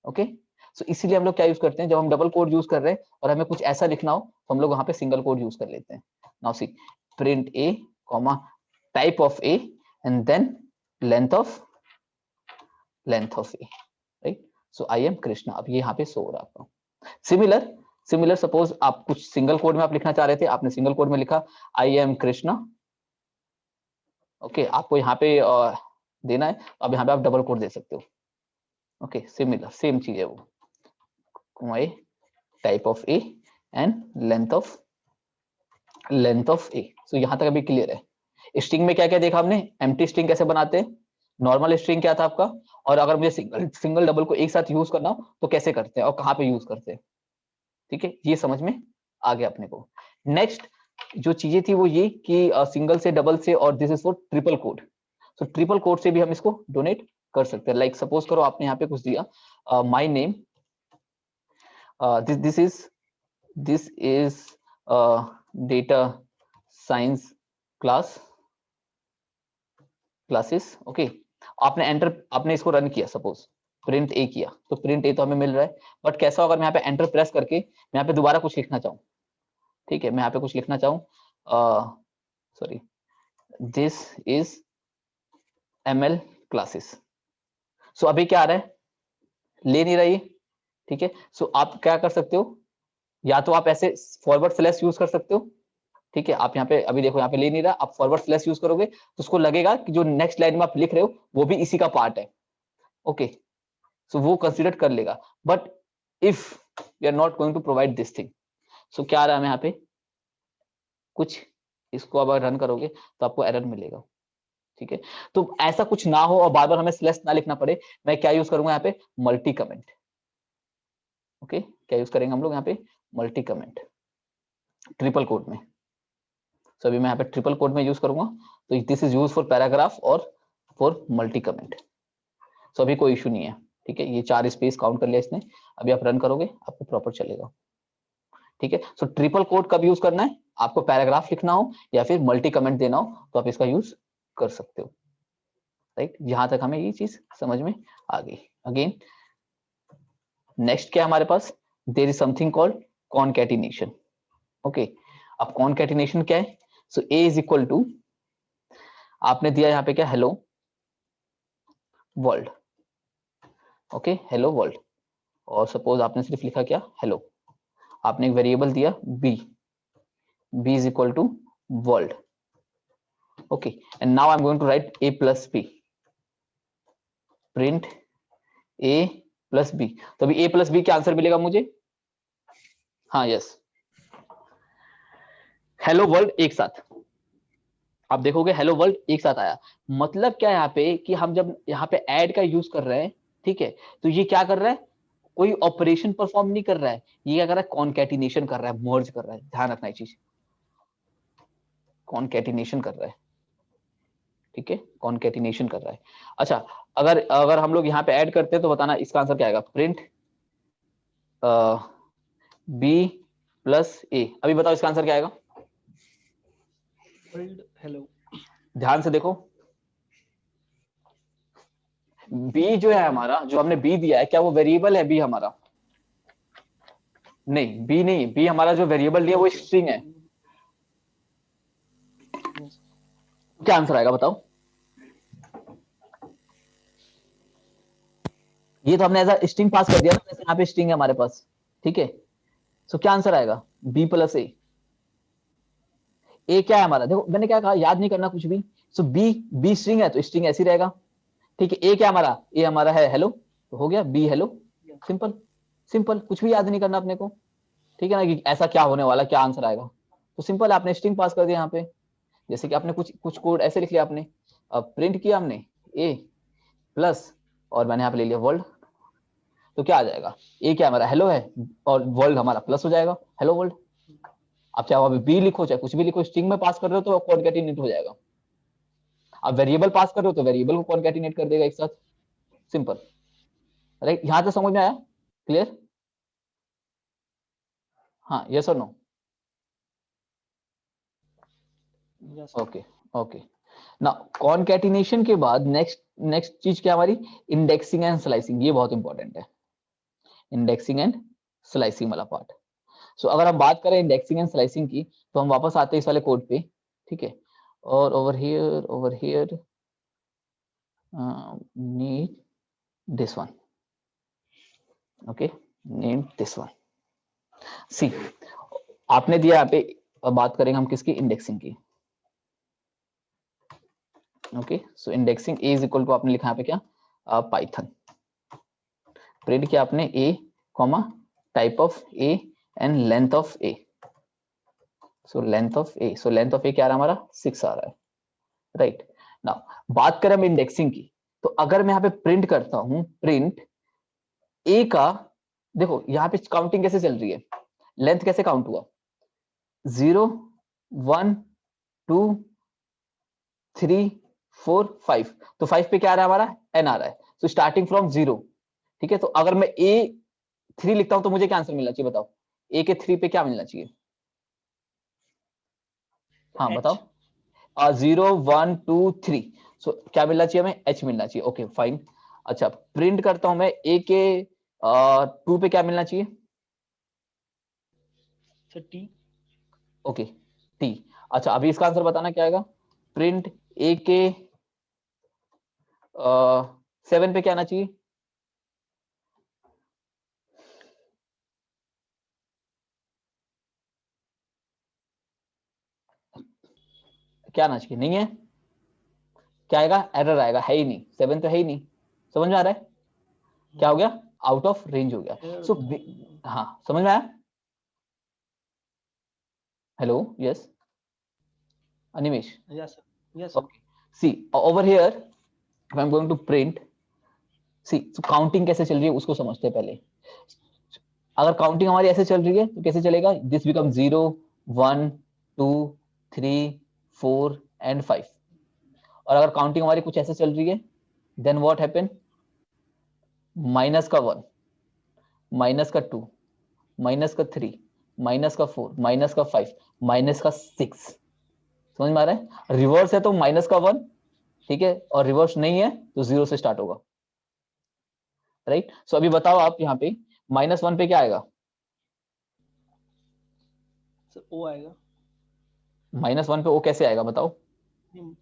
ओके, सो इसीलिए हम लोग क्या यूज करते हैं, जब हम डबल कोड यूज कर रहे हैं और हमें कुछ ऐसा लिखना हो तो हम लोग वहां पे सिंगल कोड यूज कर लेते हैं। Now see, print a comma type of a and then length of a, right. So I am Krishna, अब ये यहाँ पे शो हो रहा है आपका। सिमिलर सपोज आप कुछ सिंगल कोड में आप लिखना चाह रहे थे, आपने सिंगल कोड में लिखा आई एम कृष्णा। ओके, आपको यहाँ पे देना है, अब यहाँ पे आप डबल कोड दे सकते हो। ओके, सिमिलर सेम चीज है वो, type of a and length of a. So यहाँ तक अभी क्लियर है। स्ट्रिंग में क्या क्या देखा हमने, एम्प्टी स्ट्रिंग कैसे बनाते हैं, नॉर्मल स्ट्रिंग क्या था आपका, और अगर मुझे सिंगल डबल को एक साथ यूज करना हो तो कैसे करते हैं और कहाँ पे यूज करते हैं। ठीक है, ये समझ में आ गया अपने को। नेक्स्ट जो चीजें थी वो ये कि सिंगल से डबल से, और this is for triple code. So triple code से भी हम इसको डोनेट कर सकते हैं। लाइक सपोज करो आपने यहाँ पे कुछ दिया, my name, this is data science classes. Okay, आपने इसको रन किया, सपोज प्रिंट ए किया, तो प्रिंट ए तो हमें मिल रहा है। बट कैसा होगा, मैं यहाँ पे एंटर प्रेस करके मैं यहाँ पे दोबारा कुछ लिखना चाहूँ। ठीक है, मैं यहाँ पे कुछ लिखना चाहूँ, sorry, this is ML classes. So अभी क्या आ रहा है, ले नहीं रही। ठीक है, सो आप क्या कर सकते हो, या तो आप ऐसे फॉरवर्ड स्लैश यूज कर सकते हो। ठीक है, आप यहाँ पे अभी देखो, यहाँ पे ले नहीं रहा, आप फॉरवर्ड स्लैश यूज करोगे तो उसको लगेगा कि जो नेक्स्ट लाइन में आप लिख रहे हो वो भी इसी का पार्ट है। ओके, सो वो कंसिडर कर लेगा। But if we are not going to provide this thing, so क्या आ रहा है यहाँ पे कुछ, इसको अब रन करोगे तो आपको एरर मिलेगा। ठीक है, तो ऐसा कुछ ना हो और बार बार हमें स्लैश ना लिखना पड़े, मैं क्या यूज करूंगा यहाँ पे, मल्टी कमेंट। ओके, क्या यूज करेंगे हम लोग यहाँ पे, मल्टी कमेंट ट्रिपल कोड में। सो अभी मैं यहाँ पे ट्रिपल कोड में यूज करूंगा, तो this is use for paragraph और फॉर मल्टी कमेंट। सो अभी कोई इशू नहीं है। ठीक है, ये 4 स्पेस काउंट कर लिया इसने, अभी आप रन करोगे आपको प्रॉपर चलेगा। ठीक है, सो ट्रिपल कोड कब यूज करना है, आपको पैराग्राफ लिखना हो या फिर मल्टी कमेंट देना हो तो आप इसका यूज कर सकते हो। राइट, यहां तक हमें ये चीज समझ में आ गई। अगेन नेक्स्ट क्या है हमारे पास, there is something called concatenation. Okay, अब कॉनकैटिनेशन क्या है, so A is equal to, आपने दिया यहाँ पे क्या, hello world. Okay, hello world, और सपोज आपने सिर्फ लिखा क्या, हेलो। आपने एक वेरिएबल दिया b is equal to world. Okay, and now I am going to write a plus b, print a plus b। तो अभी a प्लस b क्या आंसर मिलेगा मुझे, हाँ यस, हेलो वर्ल्ड एक साथ। आप देखोगे हेलो वर्ल्ड एक साथ आया। मतलब क्या है यहाँ पे कि हम जब यहाँ पे ऐड का यूज कर रहे हैं, ठीक है, तो ये क्या कर रहा है, कोई ऑपरेशन परफॉर्म नहीं कर रहा है, ये क्या कर रहा है, कॉनकैटिनेशन कर रहा है, मर्ज कर रहा है। ध्यान रखना ये चीज, कॉनकैटिनेशन कर रहा है। ठीक है, कॉनकैटिनेशन कर रहा है। अच्छा, अगर अगर हम लोग यहाँ पे ऐड करते हैं तो बताना इसका आंसर क्या आएगा, प्रिंट b प्लस a। अभी बताओ इसका आंसर क्या आएगा, वर्ल्ड हेलो। ध्यान से देखो, b जो है हमारा, जो हमने b दिया है, क्या वो वेरिएबल है b हमारा, नहीं b नहीं, b हमारा जो वेरिएबल लिया वो स्ट्रिंग है। क्या आंसर आएगा बताओ, ये तो हमने एज अ स्ट्रिंग पास कर दिया ना, जैसे यहाँ पे स्ट्रिंग है हमारे पास। ठीक है, सो क्या आंसर आएगा, b प्लस a। ए क्या है हमारा, देखो मैंने क्या कहा, याद नहीं करना कुछ भी। सो बी स्ट्रिंग है तो स्ट्रिंग ऐसी रहेगा। ठीक है, ए क्या हमारा, ए हमारा है हेलो, तो हो गया बी हेलो। सिंपल सिंपल, कुछ भी याद नहीं करना अपने को। ठीक है ना, कि ऐसा क्या होने वाला, क्या आंसर आएगा, तो सिंपल आपने स्ट्रिंग पास कर दिया यहाँ पे। जैसे कि आपने कुछ कुछ कोड ऐसे लिख लिया आपने, अब प्रिंट किया हमने ए प्लस, और मैंने यहाँ पे ले लिया वर्ल्ड, तो क्या आ जाएगा, ए क्या हमारा हेलो है और वर्ल्ड हमारा प्लस हो जाएगा, हेलो वर्ल्ड। आप चाहे वहां पे बी लिखो चाहे कुछ भी लिखो, स्ट्रिंग में पास कर रहे हो तो कॉनकैटिनेट हो जाएगा। आप वेरिएबल पास कर रहे हो तो वेरिएबल को कॉनकैटिनेट कर देगा एक साथ, सिंपल। राइट, यहां तक समझ में आया? क्लियर? हाँ, यस और नो? Yes okay okay. ना कॉनकैटिनेशन के बाद नेक्स्ट चीज क्या हमारी? Indexing and slicing. ये बहुत इंपॉर्टेंट है, इंडेक्सिंग एंड स्लाइसिंग वाला पार्ट। सो अगर हम बात करें इंडेक्सिंग एंड स्लाइसिंग की, तो हम वापस आते हैं इस वाले कोड पे, ठीक है। और over here need this one, okay, need this one. See, आपने दिया यहाँ पे, अब बात करेंगे हम किसकी? इंडेक्सिंग की। Okay, so indexing a is equal to, आपने लिखा यहाँ पे क्या? पाइथन। प्रिंट किया आपने a comma type of a and length of a. So length of a, so length of a क्या आ रहा है हमारा? 6 आ रहा है, राइट। नाउ बात करें हम इंडेक्सिंग की, तो अगर मैं यहाँ पे प्रिंट करता हूं, प्रिंट ए का, देखो यहाँ पे काउंटिंग कैसे चल रही है, लेंथ कैसे काउंट हुआ? 0 1 2 3 4 5, तो 5 पे क्या आ रहा है हमारा? एन आ रहा है। तो स्टार्टिंग फ्रॉम 0, ठीक है। तो अगर मैं ए 3 लिखता हूं तो मुझे क्या आंसर मिलना चाहिए बताओ? ए के 3 पे क्या मिलना चाहिए? हाँ एच। बताओ। 0 1 2 3, सो क्या मिलना चाहिए हमें? एच मिलना चाहिए। Okay fine. अच्छा, प्रिंट करता हूं मैं ए के 2 पे क्या मिलना चाहिए? Sir T. Okay, T. अच्छा, अभी इसका आंसर बताना क्या आएगा? प्रिंट ए के 7 पे क्या आना चाहिए? क्या आना चाहिए? नहीं है, क्या आएगा? एरर आएगा, है ही नहीं, 7 तो है ही नहीं। समझ में आ रहा है? क्या हो गया? आउट ऑफ रेंज हो गया। सो हाँ, समझ में आया? Hello, yes Animesh? Yes sir, yes sir. Okay, see over here I am going to print. See, counting कैसे चल रही है उसको समझते हैं पहले। अगर काउंटिंग हमारी ऐसे चल रही है तो कैसे चलेगा? This become 0 1 2 3 4 and 5। और अगर काउंटिंग हमारी कुछ ऐसे चल रही है, देन व्हाट हैपन? माइनस का 1, माइनस का 2, माइनस का 3, माइनस का 4, माइनस का 5, माइनस का 6। समझ में आ रहा है? रिवर्स है तो माइनस का 1, ठीक है, और रिवर्स नहीं है तो 0 से स्टार्ट होगा, राइट। सो अभी बताओ आप यहाँ पे -1 पे क्या आएगा? सर ओ आएगा। -1 पे ओ कैसे आएगा बताओ? नहीं,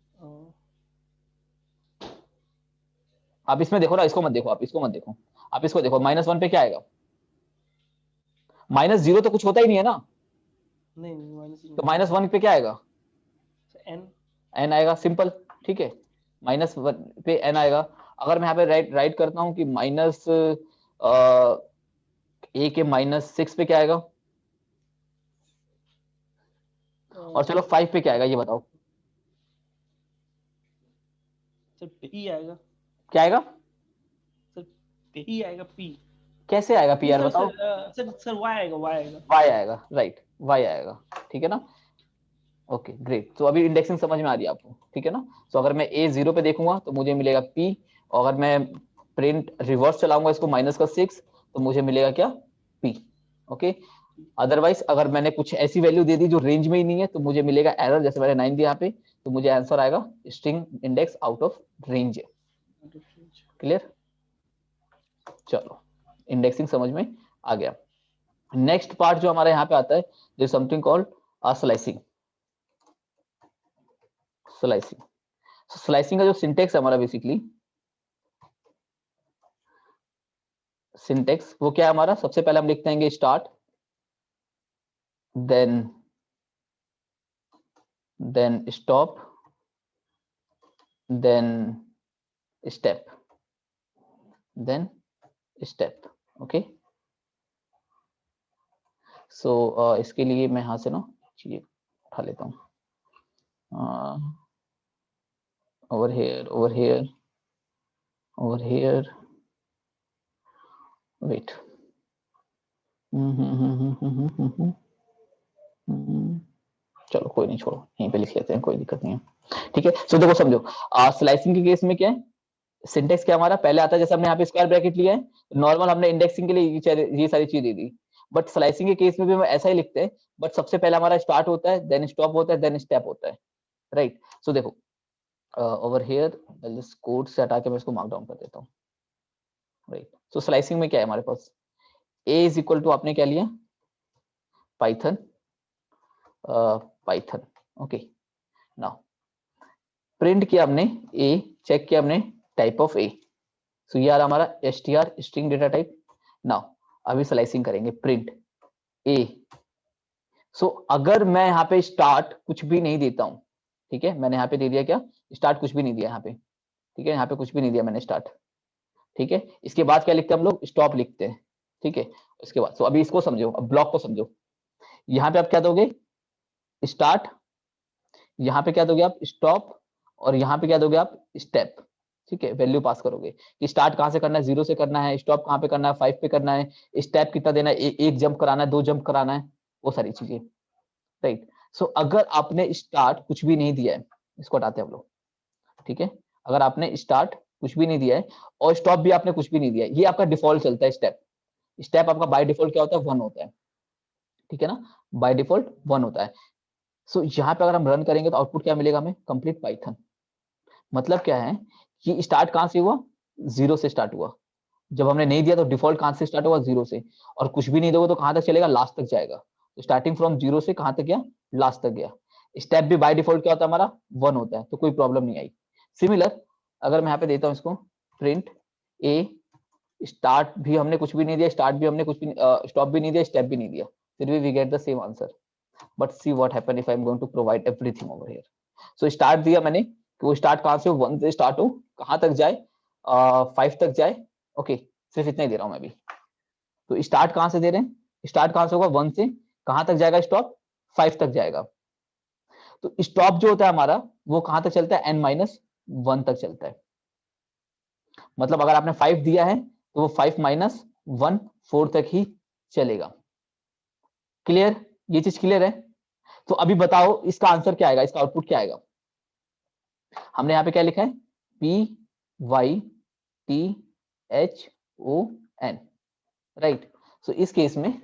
आप इसमें देखो ना, इसको मत देखो, आप इसको मत देखो, आप इसको देखो। -1 पे क्या आएगा? -0 तो कुछ होता ही नहीं है ना, नहीं माइनस तो -1 पे क्या आएगा? एन। एन आएगा, सिंपल, ठीक है। -1 पे एन आएगा। अगर मैं यहाँ पे राइट करता हूँ कि माइनस ए के -6 पे क्या आएगा? और चलो 5 पे क्या आएगा ये बताओ? सर पी आएगा। क्या आएगा? सर पी आएगा, पी। कैसे आएगा पी नहीं यार सर, बताओ? सर वाई आएगा, वाई आएगा। वाई आएगा, राइट, वाई आएगा, ठीक है ना। Okay great. तो अभी इंडेक्सिंग समझ में आ रही है आपको, ठीक है ना। तो अगर मैं ए 0 पे देखूंगा तो मुझे मिलेगा पी, और अगर मैं प्रिंट रिवर्स चलाऊंगा इसको -6, तो मुझे मिलेगा क्या? पी। ओके, अदरवाइज अगर मैंने कुछ ऐसी वैल्यू दे दी जो रेंज में ही नहीं है तो मुझे मिलेगा एरर, जैसे मैंने 9 दिया यहाँ पे, तो मुझे आंसर आएगा string index out of range है। क्लियर? चलो, इंडेक्सिंग समझ में आ गया। नेक्स्ट पार्ट जो हमारे यहाँ पे आता है, there something called slicing. Slicing, slicing का जो सिंटेक्स है हमारा, बेसिकली सिंटेक्स वो क्या है हमारा? सबसे पहले हम लिखते हैं start, then stop, then step, then step. Okay, so इसके लिए मैं यहां से ना चीजें उठा लेता हूँ। Over here, over here, over here, wait, चलो कोई नहीं, छोड़ो, यहीं पे लिख लेते हैं, कोई दिक्कत नहीं है, ठीक है। सो देखो समझो, स्लाइसिंग के केस में क्या है? सिंटेक्स क्या हमारा पहले आता है, जैसे हमने यहाँ पे स्क्वायर ब्रैकेट लिया है, नॉर्मल हमने इंडेक्सिंग के लिए ये सारी चीज दे दी, बट स्लाइसिंग के केस में भी हम ऐसा ही लिखते हैं, बट सबसे पहले हमारा स्टार्ट होता है, देन स्टॉप होता है, देन स्टेप होता है, राइट। सो देखो ओवर हियर दिस कोड से हटा के मैं इसको मार्क डाउन कर देता हूँ, राइट। सो स्लाइसिंग में क्या है हमारे पास, a इज इक्वल टू आपने क्या लिया, Python, Python, okay. Now print किया हमने a, चेक किया हमने टाइप ऑफ a, सो ये आ रहा हमारा str string data type. Now अभी स्लाइसिंग करेंगे, प्रिंट a, सो अगर मैं यहाँ पे स्टार्ट कुछ भी नहीं देता हूँ, ठीक है, मैंने यहाँ पे दे दिया क्या, स्टार्ट कुछ भी नहीं दिया यहाँ पे, ठीक है, यहाँ पे कुछ भी नहीं दिया मैंने स्टार्ट, ठीक है। इसके बाद क्या लिखते हैं हम लोग, स्टॉप लिखते हैं, ठीक है। इसके बाद अभी इसको समझो, अब ब्लॉक को समझो, यहाँ पे आप क्या दोगे, स्टार्ट, यहाँ पे क्या दोगे आप, स्टॉप, और यहाँ पे क्या दोगे आप, स्टेप, ठीक है। वैल्यू पास करोगे कि स्टार्ट कहाँ से करना है, 0 से करना है, स्टॉप कहाँ पे करना है, 5 पे करना है, स्टेप कितना देना है, एक जंप कराना है, 2 जंप कराना है, वो सारी चीजें, राइट। सो अगर आपने स्टार्ट कुछ भी नहीं दिया है, इसको हटाते हैं हम लोग, ठीक है। अगर आपने स्टार्ट कुछ भी नहीं दिया है और स्टॉप भी आपने कुछ भी नहीं दिया है, ये आपका डिफॉल्ट चलता है स्टेप, स्टेप आपका बाय डिफॉल्ट क्या होता है, 1 होता है, ठीक है ना, बाय डिफॉल्ट 1 होता है। सो यहाँ पे अगर हम रन करेंगे तो आउटपुट क्या मिलेगा हमें, कंप्लीट पाइथन। मतलब क्या है कि स्टार्ट कहां से हुआ, 0 से स्टार्ट हुआ, जब हमने नहीं दिया तो डिफॉल्ट कहां से स्टार्ट हुआ, 0 से, और कुछ भी नहीं दोगे तो कहां तक चलेगा, लास्ट तक जाएगा। तो स्टार्टिंग फ्रॉम 0 से कहां तक गया, लास्ट तक गया। स्टेप भी बाय डिफॉल्ट क्या होता है हमारा, 1 होता है, तो कोई प्रॉब्लम नहीं आई। सिमिलर अगर मैं यहाँ पे देता हूँ इसको, प्रिंट ए, स्टार्ट भी हमने कुछ भी नहीं दिया, स्टार्ट भी हमने कुछ भी, स्टॉप भी नहीं दिया, स्टेप भी नहीं दिया, फिर भी we get the same answer. But see what happen if I am going to provide everything over here. So start दिया मैंने, कि वो स्टार्ट कहां से हो, 1 से स्टार्ट हो, कहां तक जाए, 5 तक जाए, ओके, सिर्फ इतना ही दे रहा हूं मैं भी। तो स्टार्ट कहां से दे रहे हैं, स्टार्ट कहां से होगा, 1 से, कहां तक जाएगा स्टॉप, 5 तक जाएगा। तो स्टॉप जो होता है हमारा वो कहां तक चलता है, n-1 तक चलता है। मतलब अगर आपने 5 दिया है तो वो 5-1 4 तक ही चलेगा। क्लियर, ये चीज क्लियर है। तो अभी बताओ इसका आंसर क्या आएगा, इसका आउटपुट क्या आएगा। हमने यहाँ पे क्या लिखा है, PYTHON, राइट। सो इस केस में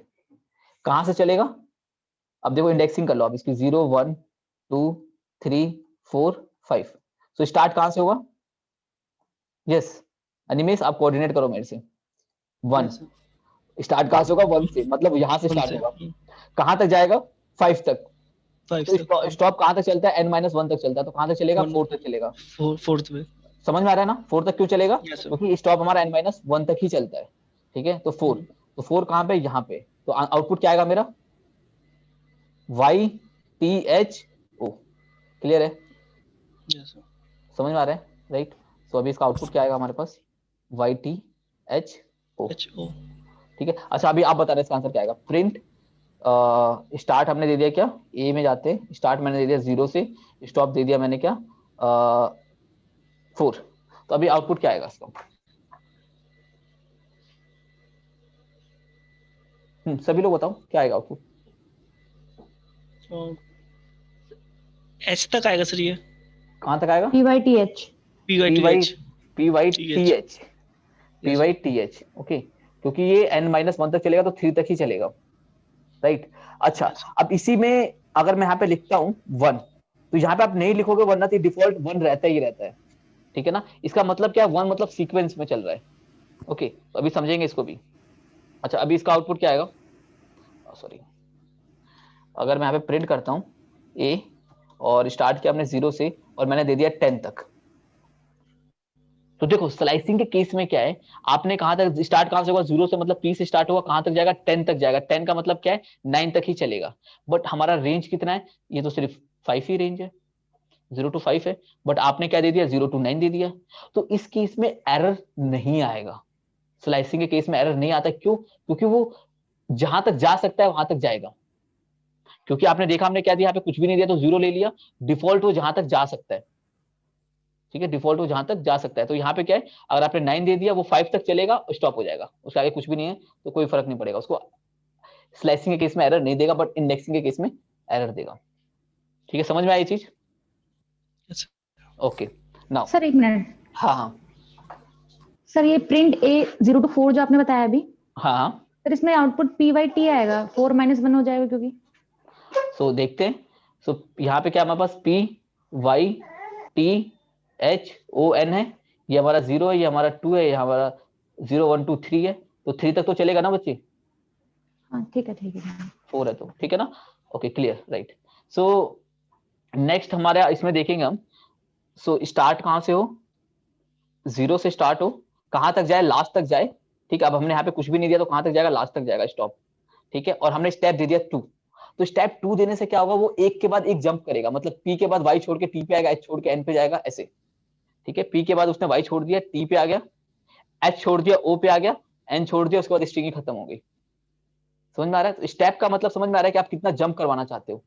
कहां से चलेगा, अब देखो इंडेक्सिंग कर लो आप इसकी, 0 1 2 3 4 5। सो स्टार्ट कहां से होगा, यस अनिमेश आप कोऑर्डिनेट करो मेरे से, 1 स्टार्ट कहां से होगा, 1 से, मतलब यहां से स्टार्ट होगा, कहां तक जाएगा, 5 तक। तो स्टॉप कहां तक चलता है, n-1 तक चलता है, तो कहां तक चलेगा, 4 तक चलेगा, 4th में। समझ में आ रहा है ना, 4 तक क्यों चलेगा, Yes, sir. क्योंकि स्टॉप हमारा n-1 तक ही चलता है, ठीक है। तो 4, तो 4 कहां पे, यहाँ पे, तो आउटपुट क्या आएगा मेरा, YTHO। क्लियर है, Yes, sir. समझ में आ रहा है, राइट। सो अभी इसका आउटपुट क्या आएगा हमारे पास, YTHO, HO. ठीक है। अच्छा अभी आप बता रहे इसका आंसर क्या आएगा, प्रिंट स्टार्ट हमने दे दिया क्या, ए में जाते, स्टार्ट मैंने दे दिया 0 से, स्टॉप दे दिया मैंने क्या, 4। तो अभी आउटपुट क्या आएगा इसका, सभी लोग बताओ क्या आएगा आउटपुट। H तक आएगा सर, ये कहां तक आएगा, PYTH. PYTH, ओके, क्योंकि ये n-1 तक चलेगा तो 3 तक ही चलेगा, राइट। अच्छा अब इसी में अगर मैं यहाँ पे लिखता हूँ 1, तो यहाँ पे आप नहीं लिखोगे, वरना तो डिफॉल्ट 1 रहता ही रहता है, ठीक है ना। इसका मतलब क्या है, 1 मतलब सीक्वेंस में चल रहा है, ओके। तो अभी समझेंगे इसको भी। अच्छा अभी इसका आउटपुट क्या आएगा, सॉरी, अगर मैं यहाँ पे प्रिंट करता हूँ ए, और स्टार्ट किया हमने 0 से और मैंने दे दिया 10 तक, तो देखो स्लाइसिंग के केस में क्या है, आपने कहां तक स्टार्ट, कहां से होगा, 0 से, मतलब P से स्टार्ट होगा, कहां तक जाएगा, 10 तक जाएगा। 10 का मतलब क्या है, 9 तक ही चलेगा, बट हमारा रेंज कितना है, ये तो सिर्फ 5 ही रेंज है, 0 to 5 है, बट आपने क्या दे दिया, 0 to 9 दे दिया। तो इस केस में एरर नहीं आएगा, स्लाइसिंग के केस में एरर नहीं आता, क्यों, क्योंकि वो जहां तक जा सकता है वहां तक जाएगा, क्योंकि आपने देखा हमने क्या दिया, यहाँ पे कुछ भी नहीं दिया तो 0 ले लिया, डिफॉल्ट वो जहां तक जा सकता है, ठीक है, डिफॉल्ट वो जहां तक जा सकता है। तो यहाँ पे क्या है, अगर आपने 9 दे दिया वो 5 तक चलेगा, स्टॉप हो जाएगा, उसके आगे कुछ भी नहीं है, तो कोई फर्क नहीं पड़ेगा उसको, स्लाइसिंग के केस में एरर नहीं देगा, बट इंडेक्सिंग के केस में एरर देगा, ठीक है, समझ में आई चीज, Yes. ओके। नाउ सर एक मिनट, हाँ हाँ सर ये प्रिंट ए 0 to 4 जो आपने बताया अभी, हाँ हाँ, सर इसमें आउटपुट p/t आएगा, 4 - 1 हो जाएगा क्योंकि। सो देखते हैं। सो यहाँ पे क्या हमारे पास p/y/t/h/o/n है, ये हमारा 0 है, ये हमारा 2 है, ये हमारा 0 1 2 3 है, तो 3 तक तो चलेगा ना बच्चे? हाँ ठीक है ठीक है। 4 है तो ठीक है ना? Okay clear, right. So next हमारे इसमें देखेंगे हम, सो स्टार्ट कहाँ से हो, 0 से स्टार्ट हो, कहाँ तक जाए, लास्ट तक जाए। ठीक है, अब हमने यहाँ पे कुछ भी नहीं दिया तो कहाँ तक जाएगा, लास्ट तक जाएगा, स्टॉप। ठीक है, और हमने स्टेप दे दिया 2, तो स्टेप 2 देने से क्या होगा, वो एक के बाद एक जंप करेगा, मतलब p के बाद y छोड़ के t पे आएगा, h छोड़ के n पे जाएगा, ऐसे। ठीक है, p के बाद उसने y छोड़ दिया, t पे आ गया, h छोड़ दिया, o पे आ गया, n छोड़ दिया, उसके बाद स्ट्रिंग ही खत्म हो गई। समझ में आ रहा है? स्टेप का मतलब समझ में आ रहा है कि आप कितना जंप करवाना चाहते हो।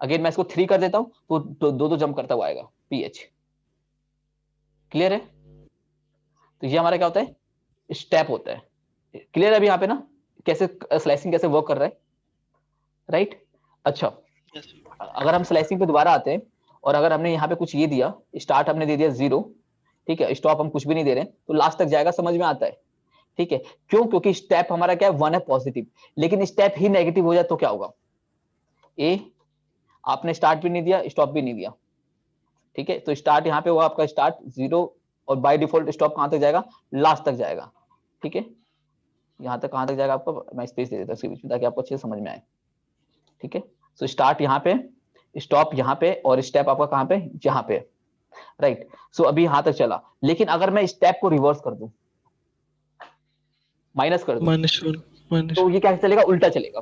अगर मैं इसको 3 कर देता हूं तो दो जंप करता हुआ आएगा, ph। क्लियर है? तो ये हमारा क्या होता है, स्टेप होता है। क्लियर है अभी यहाँ पे ना, कैसे स्लाइसिंग कैसे वर्क कर रहा है, राइट? अच्छा, अगर हम स्लाइसिंग पे दोबारा आते हैं, और अगर हमने यहाँ पे कुछ ये दिया, स्टार्ट हमने दे दिया 0, ठीक है, स्टॉप हम कुछ भी नहीं दे रहे हैं, तो लास्ट तक जाएगा, समझ में आता है? ठीक है, क्यों? क्योंकि स्टेप हमारा क्या है, 1 है पॉजिटिव, लेकिन स्टेप ही नेगेटिव हो जाए तो क्या होगा, ए आपने स्टार्ट भी नहीं दिया, स्टॉप भी नहीं दिया। ठीक है, तो स्टार्ट यहाँ पे हुआ आपका स्टार्ट 0, और बाय डिफॉल्ट स्टॉप कहां तक जाएगा, लास्ट तक जाएगा। ठीक है, यहाँ तक कहां तक जाएगा आपका, मैं स्पेस दे देता हूँ इसके बीच में ताकि आपको अच्छे से समझ में आए। ठीक है, तो स्टार्ट यहाँ पे, स्टॉप यहाँ पे, और स्टेप आपका कहां पे, यहाँ पे, राइट। सो अभी यहां तक चला, लेकिन अगर मैं स्टेप को रिवर्स कर दूं, माइनस कर दूं, -1 तो ये क्या चलेगा, उल्टा चलेगा।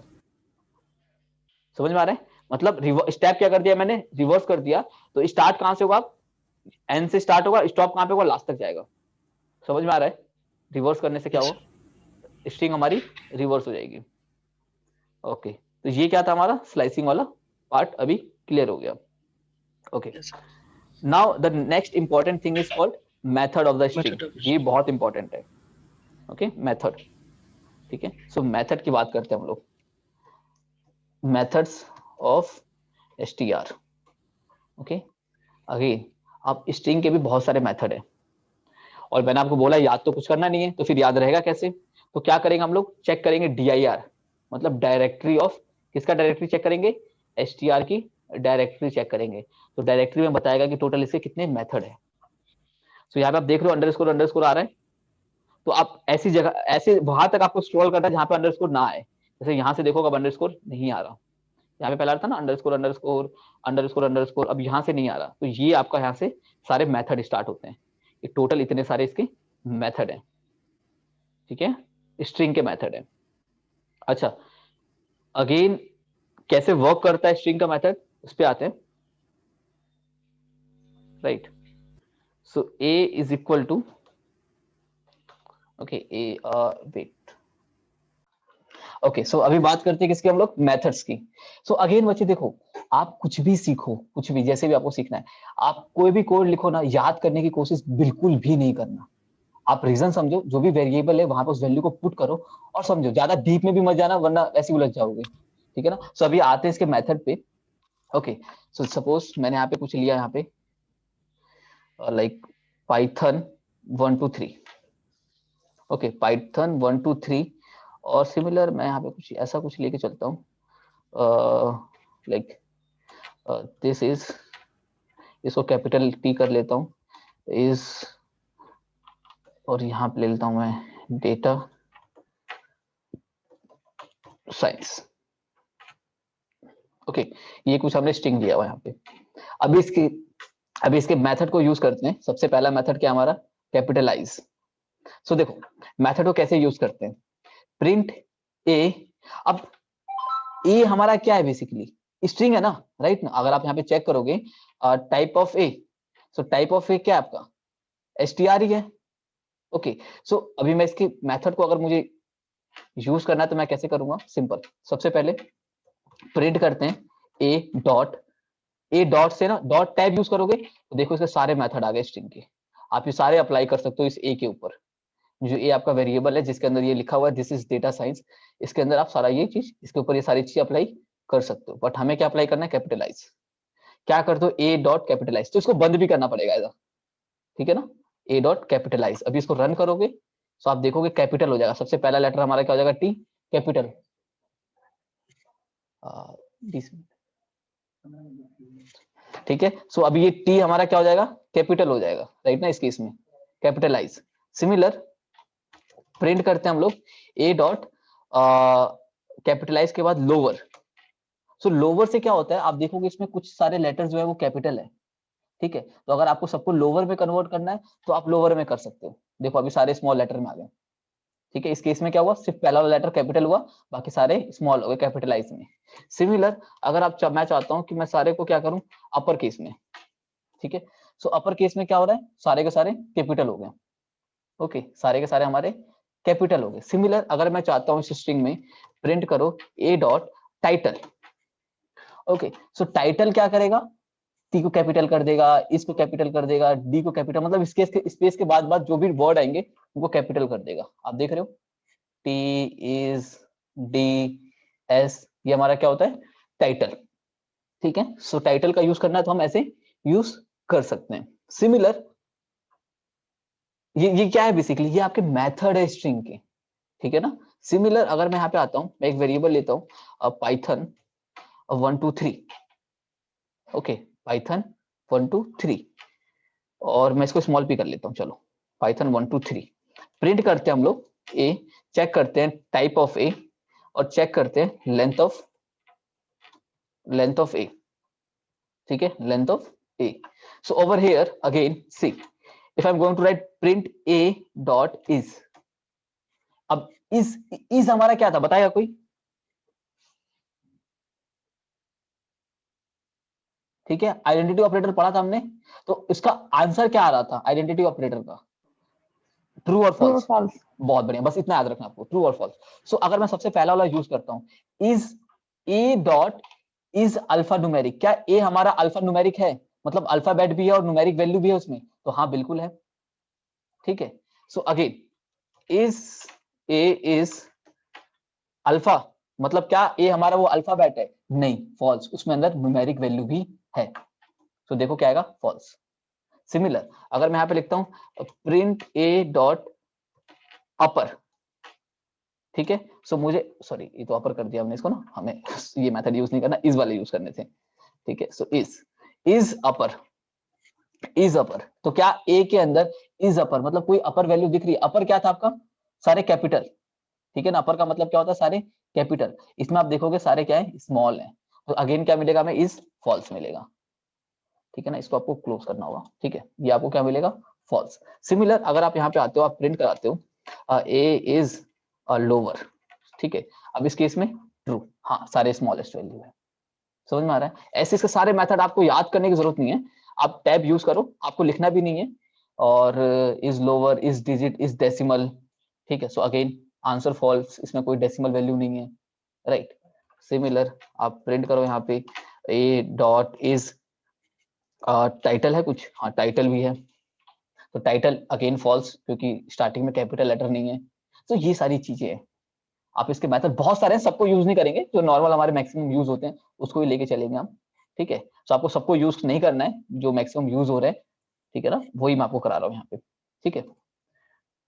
समझ में आ रहा है? मतलब स्टेप क्या कर दिया मैंने, रिवर्स कर दिया, तो स्टार्ट कहां से होगा, एन से स्टार्ट होगा, स्टॉप कहां पे होगा, लास्ट तक जाएगा। समझ में आ रहा है? रिवर्स करने से क्या होगा, स्ट्रिंग हमारी रिवर्स हो जाएगी। ओके, तो ये क्या था हमारा स्लाइसिंग वाला पार्ट, अभी क्लियर हो गया। Okay, now the next important thing is called method of the string. ये बहुत इंपॉर्टेंट है। Okay, method. ठीक है, सो मेथड की बात करते हैं हम लोग, methods of str। Okay, again अब स्ट्रिंग के भी बहुत सारे मेथड है, और मैंने आपको बोला याद तो कुछ करना नहीं है, तो फिर याद रहेगा कैसे? तो क्या करेंगे हम लोग, चेक करेंगे dir, मतलब डायरेक्टरी ऑफ, किसका डायरेक्टरी चेक करेंगे, str की डायरेक्टरी चेक करेंगे। तो डायरेक्टरी में बताएगा कि टोटल इसके कितने मेथड है। तो यहाँ पे आप देख रहे हो अंडरस्कोर अंडरस्कोर आ रहा है, तो आप ऐसी जगह, ऐसे वहां तक आपको स्क्रॉल करना है जहां पे अंडरस्कोर ना आए। जैसे यहाँ से देखोगे अब अंडरस्कोर नहीं आ रहा, यहाँ पे पहला था ना अंडरस्कोर अंडरस्कोर अंडरस्कोर अंडरस्कोर, अब यहाँ से नहीं आ रहा, तो ये आपका यहाँ से सारे मेथड स्टार्ट होते हैं। ये टोटल इतने सारे इसके मेथड हैं। ठीक है, स्ट्रिंग के मेथड है। अच्छा, अगेन कैसे वर्क करता है स्ट्रिंग का मेथड, उस पे आते हैं, right. So a is equal to, okay a wait, okay, so अभी बात करते हैं किसके, हम लोग मेथड्स की। सो अगेन बच्चे देखो, आप कुछ भी सीखो, कुछ भी जैसे भी आपको सीखना है, आप कोई भी कोड लिखो ना, याद करने की कोशिश बिल्कुल भी नहीं करना। आप रीजन समझो, जो भी वेरिएबल है वहां पर उस वैल्यू को पुट करो और समझो, ज्यादा डीप में भी मत जाना वरना ऐसे उलझ जाओगे। ठीक है ना? सो अभी आते हैं इसके मेथड पे। ओके, सो सपोज मैंने यहाँ पे कुछ लिया, यहाँ पे लाइक पाइथन 1 2 3, ओके, पाइथन 1 2 3, और सिमिलर मैं यहाँ पे कुछ ऐसा कुछ लेके चलता हूँ, लाइक दिस इज, इसको कैपिटल टी कर लेता हूँ, इज, और यहाँ पे ले लेता हूँ मैं डेटा साइंस। ओके, ये कुछ हमने स्ट्रिंग दिया हुआ यहाँ पे। अभी इसके मेथड को यूज करते हैं। सबसे पहला मेथड क्या हमारा, कैपिटलाइज। सो देखो मेथड को कैसे यूज करते हैं, प्रिंट ए। अब ए हमारा क्या है, बेसिकली स्ट्रिंग है ना, राइट ना? अगर आप यहाँ पे चेक करोगे type of a, so type of a क्या है आपका, str ही है। ओके, सो अभी मैं इसके मेथड को अगर मुझे यूज करना है तो मैं कैसे करूंगा, सिंपल, सबसे पहले प्रिंट करते हैं ए डॉट से ना डॉट टैब यूज करोगे तो देखो इसके सारे मेथड आ गए स्ट्रिंग के। आप ये सारे अप्लाई कर सकते हो इस ए के ऊपर, जो ए आपका वेरिएबल है जिसके अंदर ये लिखा हुआ है दिस इज डेटा साइंस, इसके अंदर आप सारा ये चीज, इसके ऊपर ये सारी चीज अप्लाई कर सकते हो। बट हमें क्या अप्लाई करना है, कैपिटलाइज। क्या करते हो, ए डॉट कैपिटलाइज, तो इसको बंद भी करना पड़ेगा ऐसा, ठीक है ना? A dot capitalize. अभी इसको रन करोगे तो आप देखोगे कैपिटल हो जाएगा, सबसे पहला लेटर हमारा क्या हो जाएगा, टी कैपिटल। 20 ठीक है। सो अभी ये टी हमारा क्या हो जाएगा, कैपिटल हो जाएगा, राइट ना, इस केस में कैपिटलाइज। सिमिलर प्रिंट करते हैं हम लोग ए डॉट कैपिटलाइज के बाद लोअर। सो लोअर से क्या होता है, आप देखोगे इसमें कुछ सारे लेटर्स जो है वो कैपिटल है, ठीक है। तो अगर आपको सबको लोअर में कन्वर्ट करना है तो आप लोअर में कर सकते हो। देखो अभी सारे स्मॉल लेटर में आ गए, ठीक है। इस केस में क्या हुआ, सिर्फ पहला वाला लेटर कैपिटल हुआ, बाकी सारे स्मॉल हो गए कैपिटलाइज में। सिमिलर अगर आप मैं चाहता हूं कि मैं सारे को क्या करूं, अपर केस में, ठीक है। सो अपर केस में क्या हो रहा है, सारे के सारे कैपिटल हो गए, ओके, सारे के सारे हमारे कैपिटल हो गए। सिमिलर अगर मैं चाहता हूं इस स्ट्रिंग में प्रिंट करो ए डॉट टाइटल, ओके। सो टाइटल क्या करेगा, टी को कैपिटल कर देगा, इसको कैपिटल कर देगा, डी को कैपिटल, मतलब इसके स्पेस के बाद जो भी वर्ड आएंगे उनको कैपिटल कर देगा। आप देख रहे हो, टी इज डी एस, ये हमारा क्या होता है, टाइटल, ठीक है। सो टाइटल का यूज करना है तो हम ऐसे यूज कर सकते हैं। सिमिलर ये क्या है, बेसिकली ये आपके मेथड है स्ट्रिंग के, ठीक है ना। सिमिलर अगर मैं यहाँ पे आता हूँ, मैं एक वेरिएबल लेता हूँ पाइथन 1 2 3, ओके, पाइथन 1 2 3, और मैं इसको स्मॉल पी कर लेता हूँ, चलो पाइथन 1 2 3 प्रिंट करते हैं हम लोग ए, चेक करते हैं टाइप ऑफ ए, और चेक करते हैं लेंथ ऑफ ए, ठीक है, length of a. So over here again see, if I am going to write print a dot is, अब इज हमारा क्या था बताएगा कोई, ठीक है। आइडेंटिटी ऑपरेटर पढ़ा था हमने, तो इसका आंसर क्या आ रहा था आइडेंटिटी ऑपरेटर का, ट्रू और ट्रू और फॉल्स। फॉल्स। बहुत बढ़िया, बस इतना याद रखना आपको, ट्रू और फॉल्स। सो अगर मैं सबसे पहला वाला यूज करता हूं, is a dot is alpha numeric, क्या ए हमारा अल्फा न्यूमेरिक है, मतलब अल्फाबेट भी है और न्यूमेरिक वैल्यू भी है उसमें, तो हाँ बिल्कुल है, ठीक है। So again is A is alpha, मतलब क्या ए हमारा वो अल्फाबेट है, नहीं, फॉल्स, उसमें अंदर न्यूमेरिक वैल्यू भी है, तो देखो क्या आएगा, फॉल्स। सिमिलर अगर मैं यहाँ पे लिखता हूं प्रिंट ए डॉट अपर, ठीक है। सो मुझे, सॉरी ये तो अपर कर दिया हमने इसको ना, हमें ये मेथड यूज नहीं करना, इस वाले यूज करने थे, ठीक है। So is upper, is upper, तो क्या ए के अंदर इज अपर, मतलब कोई अपर वैल्यू दिख रही है, अपर क्या था आपका, सारे कैपिटल, ठीक है ना। अपर का मतलब क्या होता है, सारे कैपिटल, इसमें आप देखोगे सारे क्या है, स्मॉल है, तो अगेन क्या मिलेगा हमें, इज फॉल्स मिलेगा, ठीक है ना। इसको आपको क्लोज करना होगा, ठीक है, ये आपको क्या मिलेगा, फॉल्स। सिमिलर अगर आप यहाँ पे आते हो, आप प्रिंट कराते हो ए इज लोअर, ठीक है। अब इस केस में ट्रू, हाँ सारे स्मॉलेस्ट वैल्यू है, समझ में आ रहा है। ऐसे इसके सारे मेथड आपको याद करने की जरूरत नहीं है, आप टैब यूज करो, आपको लिखना भी नहीं है, और is lower, is digit, is decimal, ठीक है। सो अगेन आंसर फॉल्स, इसमें कोई डेसिमल वैल्यू नहीं है, राइट। सिमिलर आप प्रिंट करो यहाँ पे ए डॉट इज टाइटल है कुछ, हाँ टाइटल भी है, तो टाइटल अगेन फॉल्स, क्योंकि स्टार्टिंग में कैपिटल लेटर नहीं है। तो ये सारी चीजें हैं, आप इसके मेथड बहुत सारे हैं, सबको यूज नहीं करेंगे, जो नॉर्मल हमारे मैक्सिमम यूज होते हैं उसको ही लेके चलेंगे हम, ठीक है। तो आपको सबको यूज नहीं करना है, जो मैक्सिमम यूज हो रहे हैं, ठीक है ना, वही मैं आपको करा रहा हूँ यहाँ पे, ठीक है।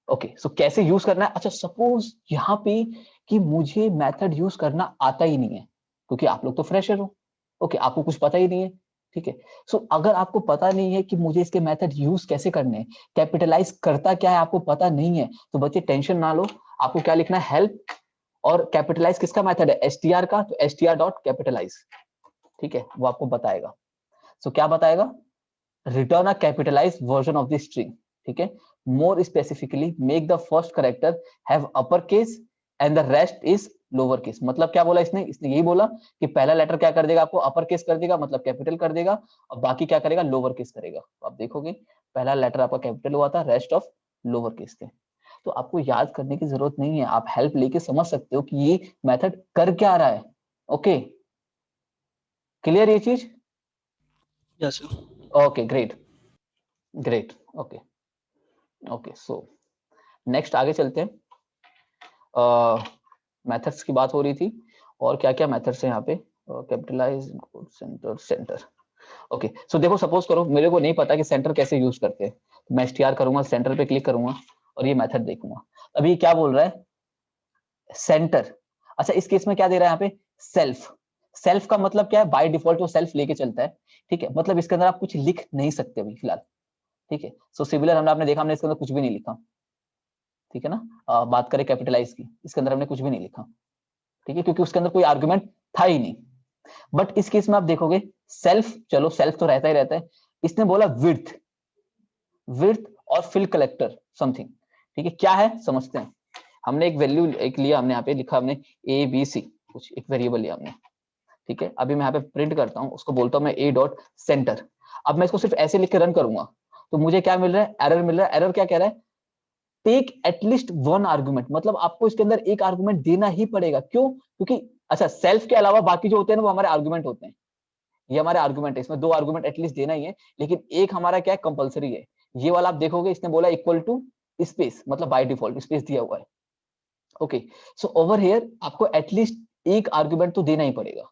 ओके, सो कैसे यूज करना है, अच्छा सपोज यहाँ पे कि मुझे मेथड यूज करना आता ही नहीं है, क्योंकि आप लोग तो फ्रेशर हो, ओके, आपको कुछ पता ही नहीं है, ठीक है। सो अगर आपको पता नहीं है कि मुझे इसके मेथड यूज कैसे करने हैं, कैपिटलाइज करता क्या है आपको पता नहीं है, तो बच्चे टेंशन ना लो, आपको क्या लिखना है, हेल्प, और कैपिटलाइज किसका मेथड है, एसटीआर का, तो एसटीआर डॉट कैपिटलाइज, ठीक है, वो आपको बताएगा। सो क्या बताएगा, return a capitalize version of the string, ठीक है। More specifically make the first character have upper case and the rest is lower case, मतलब क्या बोला इसने यही बोला कि पहला लेटर क्या कर देगा, आपको अपर केस कर देगा, मतलब कैपिटल कर देगा, और बाकी क्या करेगा, लोअर केस करेगा। तो आप देखोगे पहला लेटर आपका कैपिटल हुआ था, रेस्ट ऑफ लोअर केस थे। तो आपको याद करने की जरूरत नहीं है, आप हेल्प लेके समझ सकते हो कि ये मेथड कर क्या रहा है, ओके, क्लियर ये चीज, yes okay great, great, okay, okay. So next आगे चलते हैं, मेथड्स की बात हो रही थी, और क्या क्या मेथड्स हैं यहाँ पे, capitalize, center, center, okay so देखो, सपोज करो मेरे को नहीं पता कि सेंटर कैसे यूज करते हैं, तो मैं str करूंगा, सेंटर पे क्लिक करूंगा और ये मेथड देखूंगा। अभी क्या बोल रहा है, सेंटर। अच्छा इस केस में क्या दे रहा है यहाँ पे, सेल्फ। सेल्फ का मतलब क्या है, बाय डिफॉल्ट वो सेल्फ लेके चलता है, ठीक है, मतलब इसके अंदर आप कुछ लिख नहीं सकते अभी फिलहाल, ठीक है। सो सिमिलर हमने आपने देखा, हमने इसके अंदर कुछ भी नहीं लिखा, ठीक है ना। बात करें कैपिटलाइज की, इसके अंदर हमने कुछ भी नहीं लिखा, ठीक है, क्योंकि उसके अंदर कोई आर्गुमेंट था ही नहीं। बट इस केस में आप देखोगे सेल्फ, चलो सेल्फ तो रहता ही रहता है, इसने बोला विड्थ, विड्थ और फिल कलेक्टर समथिंग, ठीक है, क्या है समझते हैं। हमने एक वैल्यू एक लिया, हमने यहाँ पे लिखा, हमने ए बी सी कुछ एक वेरिएबल लिया हमने, ठीक है। अभी मैं यहाँ पे प्रिंट करता हूँ, उसको बोलता हूँ मैं ए डॉट सेंटर। अब मैं इसको सिर्फ ऐसे लिख के रन करूंगा तो मुझे क्या मिल रहा है, एरर मिल रहा है। एरर क्या कह रहा है, टेक एटलीस्ट वन आर्गुमेंट, मतलब आपको इसके अंदर एक आर्गुमेंट देना ही पड़ेगा। क्यों, क्योंकि अच्छा सेल्फ के अलावा बाकी जो होते हैं ना वो हमारे आर्गुमेंट होते हैं, ये हमारे आर्गुमेंट है, इसमें दो आर्गुमेंट एटलीस्ट देना ही है, लेकिन एक हमारा क्या है, कंपलसरी है। ये वाला आप देखोगे इसने बोला इक्वल टू स्पेस, मतलब बाय डिफॉल्ट स्पेस दिया हुआ है। ओके सो ओवर हियर आपको एटलीस्ट एक आर्गुमेंट तो देना ही पड़ेगा।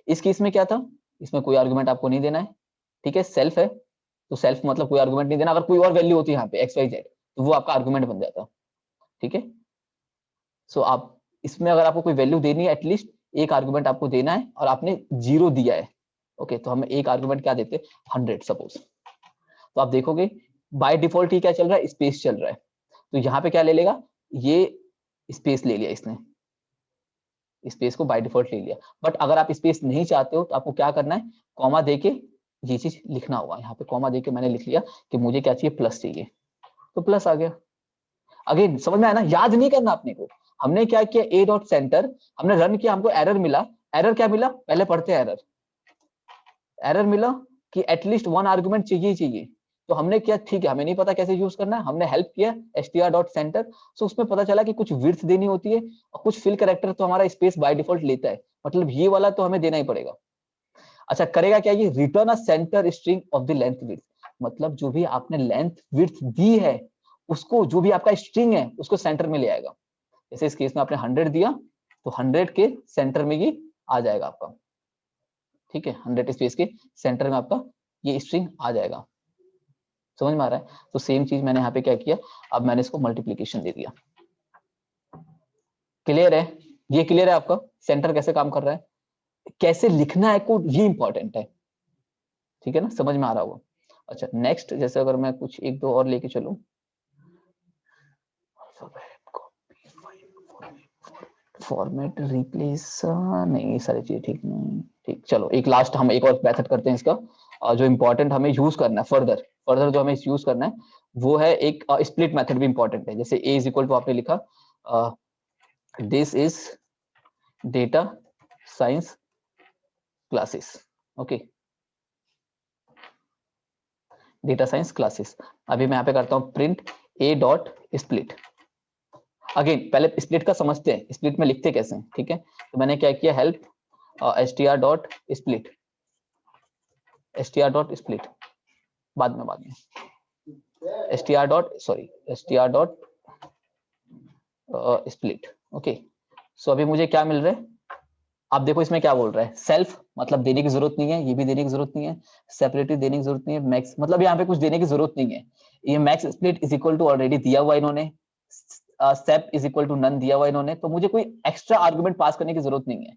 इस केस में क्या था, इसमें कोई आर्गुमेंट आपको नहीं देना है, ठीक है, सेल्फ है तो सेल्फ मतलब कोई आर्गुमेंट नहीं देना। अगर कोई और वैल्यू होती है यहाँ पे एक्स वाई जेड तो वो आपका आर्गुमेंट बन जाता, ठीक है। सो आप इसमें अगर आपको कोई वैल्यू देनी है एटलीस्ट एक आर्गुमेंट आपको देना है, और आपने 0 दिया है, ओके तो हमें एक आर्गुमेंट क्या देते हैं 100 सपोज। तो आप देखोगे बाय डिफॉल्ट ही क्या चल रहा है, स्पेस चल रहा है, तो यहाँ पे क्या ले लेगा, ये स्पेस ले लिया इसने, स्पेस को बाय डिफॉल्ट ले लिया। बट अगर आप स्पेस नहीं चाहते हो तो आपको क्या करना है, कॉमा देके ये चीज लिखना होगा। यहाँ पे कॉमा देके मैंने लिख लिया कि मुझे क्या चाहिए, प्लस चाहिए, तो प्लस आ गया। अगेन समझ में आया ना, याद नहीं करना अपने को। हमने क्या किया, ए डॉट सेंटर, हमने रन किया, हमको एरर मिला। एरर क्या मिला, पहले पढ़ते हैं एरर। एरर मिला कि एटलीस्ट वन आर्गुमेंट चाहिए ही चाहिए। तो हमने क्या, ठीक है हमें नहीं पता कैसे यूज करना है, हमने हेल्प किया str डॉट सेंटर। सो उसमें पता चला कि कुछ विड्थ देनी होती है और कुछ फिल कैरेक्टर तो हमारा स्पेस बाय डिफॉल्ट लेता है, मतलब ये वाला तो हमें देना ही पड़ेगा। अच्छा करेगा क्या, ये return a centre string of the length width, मतलब जो भी आपने लेंथ विड्थ दी है उसको, जो भी आपका स्ट्रिंग है उसको सेंटर में ले आएगा। जैसे इस केस में आपने 100 दिया तो 100 के सेंटर में ये आ जाएगा आपका, ठीक है, 100 स्पेस के सेंटर में आपका ये स्ट्रिंग आ जाएगा। समझ में आ रहा है। तो सेम चीज मैंने यहाँ पे क्या किया, अब मैंने इसको मल्टीप्लीकेशन दे दिया। क्लियर है, ये क्लियर है आपका सेंटर कैसे काम कर रहा है, कैसे लिखना है कोड, ये इंपॉर्टेंट है, ठीक है ना, समझ में आ रहा होगा। अच्छा नेक्स्ट, जैसे अगर मैं कुछ एक दो और लेके चलूं, फॉर्मेट रिप्लेस नहीं, ये सारी चीजें ठीक नहीं, ठीक। चलो एक लास्ट हम एक और मेथड करते हैं इसका, जो इंपॉर्टेंट हमें यूज करना है फर्दर, जो हमें यूज करना है वो है एक स्प्लिट मेथड भी इंपॉर्टेंट है। जैसे ए इज इक्वल टू आपने लिखा this is data science classes, okay, data science classes. अभी मैं यहाँ पे करता हूँ print a dot split. Again पहले स्प्लिट का समझते हैं, स्प्लिट में लिखते कैसे हैं, ठीक है। तो मैंने क्या किया, help str dot split, str dot split, बाद में str dot sorry str dot split, okay. So अभी मुझे क्या मिल रहा है, आप देखो इसमें क्या बोल रहा है, सेल्फ मतलब देने की जरूरत नहीं है, ये भी देने की जरूरत नहीं है, सेपरेटली देने की जरूरत नहीं है, मैक्स मतलब यहाँ पे कुछ देने की जरूरत नहीं है। ये max split is equal to already दिया हुआ इन्होंने, sep is equal to none दिया हुआ इन्होंने, तो मुझे कोई एक्स्ट्रा आर्गुमेंट पास करने की जरूरत नहीं है,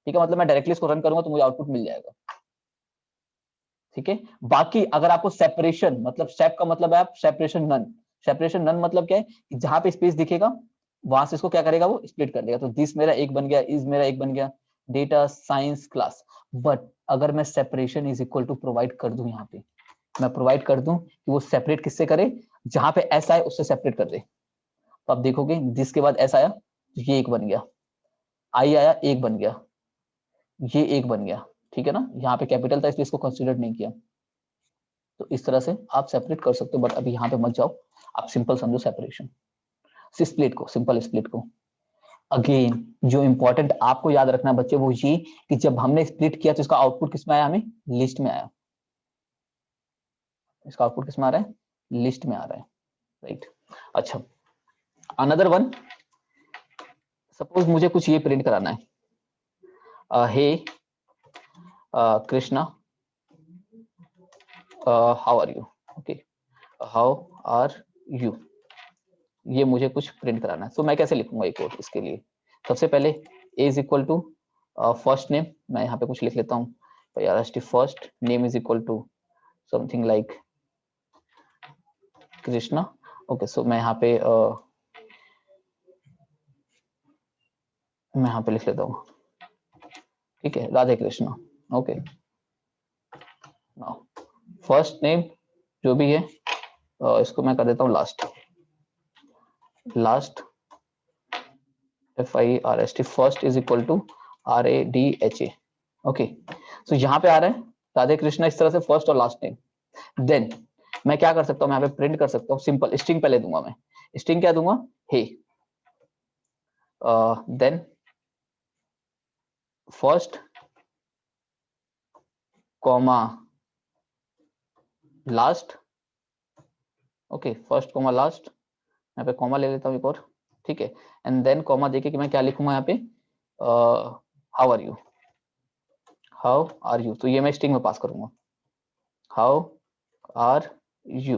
ठीक है। मतलब मैं डायरेक्टली इसको रन करूंगा तो मुझे आउटपुट मिल जाएगा, ठीक है। बाकी अगर आपको सेपरेशन, मतलब सेप का मतलब है आप सेपरेशन नन, सेपरेशन नन मतलब क्या है, जहां पे स्पेस दिखेगा वहां से इसको क्या करेगा, वो स्प्लिट कर देगा। तो दिस मेरा एक बन गया, इज मेरा एक बन गया, डेटा साइंस क्लास। बट अगर मैं separation is equal to provide कर दूं, यहाँ पे मैं प्रोवाइड कर दूं कि वो सेपरेट किससे करे, जहां पे एस आए उससे सेपरेट कर दे। तो आप देखोगे दिस के बाद एस आया तो ये एक बन गया, आई आया एक बन गया, ये एक बन गया, ठीक है ना। यहाँ पे कैपिटल था इसलिए इसको कंसीडर नहीं किया। तो इस तरह से आप सेपरेट कर सकते हो, बट अभी यहाँ पे मत जाओ, आप सिंपल समझो सेपरेशन, स्प्लिट को, सिंपल स्प्लिट को। अगेन जो इंपॉर्टेंट आपको याद रखना बच्चे वो ये कि जब हमने स्प्लिट किया तो इसका आउटपुट किसमें आया, हमें लिस्ट में आया। इसका आउटपुट किसमें आ रहा है, लिस्ट में आ रहा है, राइट। अच्छा अनदर वन, सपोज मुझे कुछ ये प्रिंट कराना है, hey Krishna how are you, okay, how are you, ये मुझे कुछ प्रिंट कराना है। सो मैं कैसे लिखूंगा ये कोड? इसके लिए सबसे पहले a is equal to first name, मैं यहाँ पे कुछ लिख लेता हूँ, first name is equal to something like Krishna. Okay, so मैं यहाँ पे लिख लेता हूँ, ठीक है, Radhe Krishna. Okay, now first name जो भी है इसको मैं कर देता हूँ last FIRST, first is equal to RADHA। Okay, so यहाँ पे आ रहा है राधे कृष्णा इस तरह से फर्स्ट और लास्ट नेम। देन मैं क्या कर सकता हूँ, मैं यहाँ पे प्रिंट कर सकता हूँ, सिंपल स्ट्रिंग पहले दूंगा मैं। स्ट्रिंग क्या दूंगा? Hey, then first comma last. Okay, first comma last, यहाँ पे कॉमा ले लेता हूँ एक और, ठीक है, एंड देन कॉमा देके कि मैं क्या लिखूंगा यहाँ पे, हाउ आर यू, तो ये मैं स्ट्रिंग में पास करूंगा, हाउ आर यू,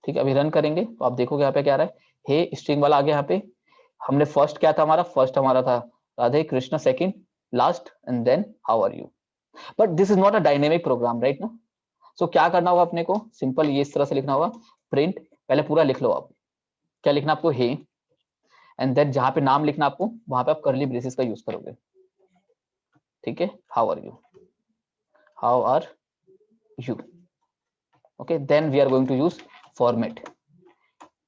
ठीक है। अभी रन करेंगे तो आप देखोगे यहाँ पे क्या आ रहा है, हे स्ट्रिंग वाला आ गया। यहाँ पे हमने फर्स्ट क्या था हमारा, फर्स्ट हमारा था Radhe Krishna, second last, and then how are you. But this is not a dynamic program, right ना? सो क्या करना होगा अपने को, सिंपल ये इस तरह से लिखना होगा, प्रिंट, पहले पूरा लिख लो आप, क्या लिखना आपको, हे, एंड देन जहां पे नाम लिखना आपको वहां पे आप कर्ली ब्रेसेस का यूज करोगे, ठीक है, how are you, okay. Then we are going to use format,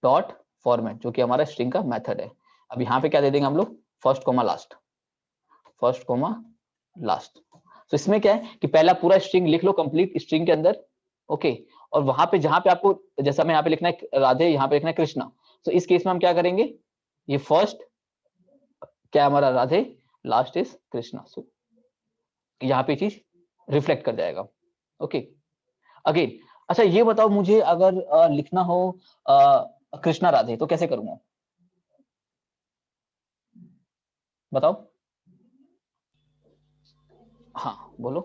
dot format, जो कि हमारा स्ट्रिंग का मेथड है। अब यहाँ पे क्या दे देंगे हम लोग, फर्स्ट कोमा लास्ट। तो इसमें क्या है कि पहला पूरा स्ट्रिंग लिख लो कंप्लीट स्ट्रिंग के अंदर, ओके, और वहां पे जहां पे आपको, जैसा मैं यहाँ पे लिखना है राधे, यहाँ पे लिखना है कृष्णा, तो इस केस में हम क्या करेंगे, ये फर्स्ट क्या हमारा राधे, लास्ट इज कृष्णा, सो यहाँ पे चीज रिफ्लेक्ट कर जाएगा, ओके। अगेन, अच्छा ये बताओ मुझे, अगर लिखना हो कृष्णा राधे तो कैसे करूंगा, बताओ? हाँ बोलो।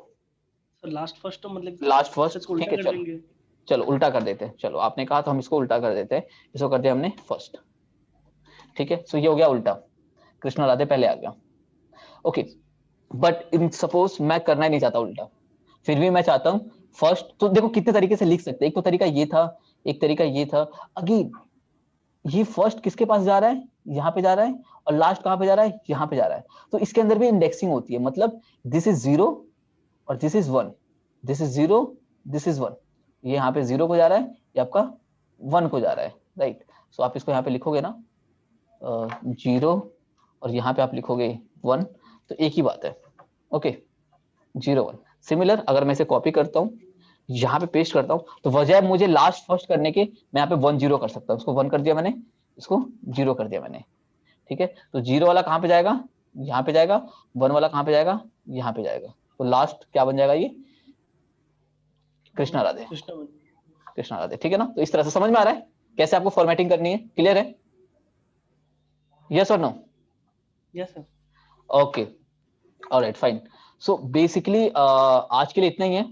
लास्ट फर्स्ट तो मतलब लास्ट फर्स्ट, इसको उल्टा ठीक है, कर चलो देंगे। चलो उल्टा कर देते हैं, चलो आपने कहा तो हम इसको उल्टा कर देते हैं, इसको कर दिया हमने फर्स्ट, ठीक है। सो ये हो गया उल्टा, कृष्णा राधे पहले आ गया, ओके। बट इन सपोज मैं करना ही नहीं चाहता उल्टा, फिर भी मैं चाहता हूँ फर्स्ट, तो देखो कितने तरीके से लिख सकते हैं, एक तो तरीका ये था, एक तरीका ये था। अगेन ये फर्स्ट किसके पास जा रहा है, यहाँ पे जा रहा है, और लास्ट कहाँ पे जा रहा है, यहाँ पे जा रहा है, तो इसके अंदर भी इंडेक्सिंग होती है, मतलब दिस इज 0 और this is 1, this is 0, this is 1, ये यहाँ पे 0 को जा रहा है, ये आपका 1 को जा रहा है, राइट। सो आप इसको यहाँ पे लिखोगे ना 0 और यहाँ पे आप लिखोगे 1, तो एक ही बात है, ओके, 0 1। सिमिलर अगर मैं इसे कॉपी करता हूँ, यहाँ पे पेस्ट करता हूँ, तो वजह मुझे लास्ट फर्स्ट करने के मैं यहाँ पे 1 0 कर सकता हूँ, इसको 1 कर दिया मैंने, इसको 0 कर दिया मैंने, ठीक है। तो 0 वाला कहाँ पे जाएगा, यहाँ पे जाएगा, 1 वाला कहाँ पे जाएगा, यहाँ पे जाएगा, तो लास्ट क्या बन जाएगा, ये कृष्णा राधे, ठीक है ना? तो इस तरह से समझ में आ रहा है कैसे आपको फॉर्मेटिंग करनी है, क्लियर है? यस और no? Yes sir. Okay, alright fine. So basically आज के लिए इतना ही है।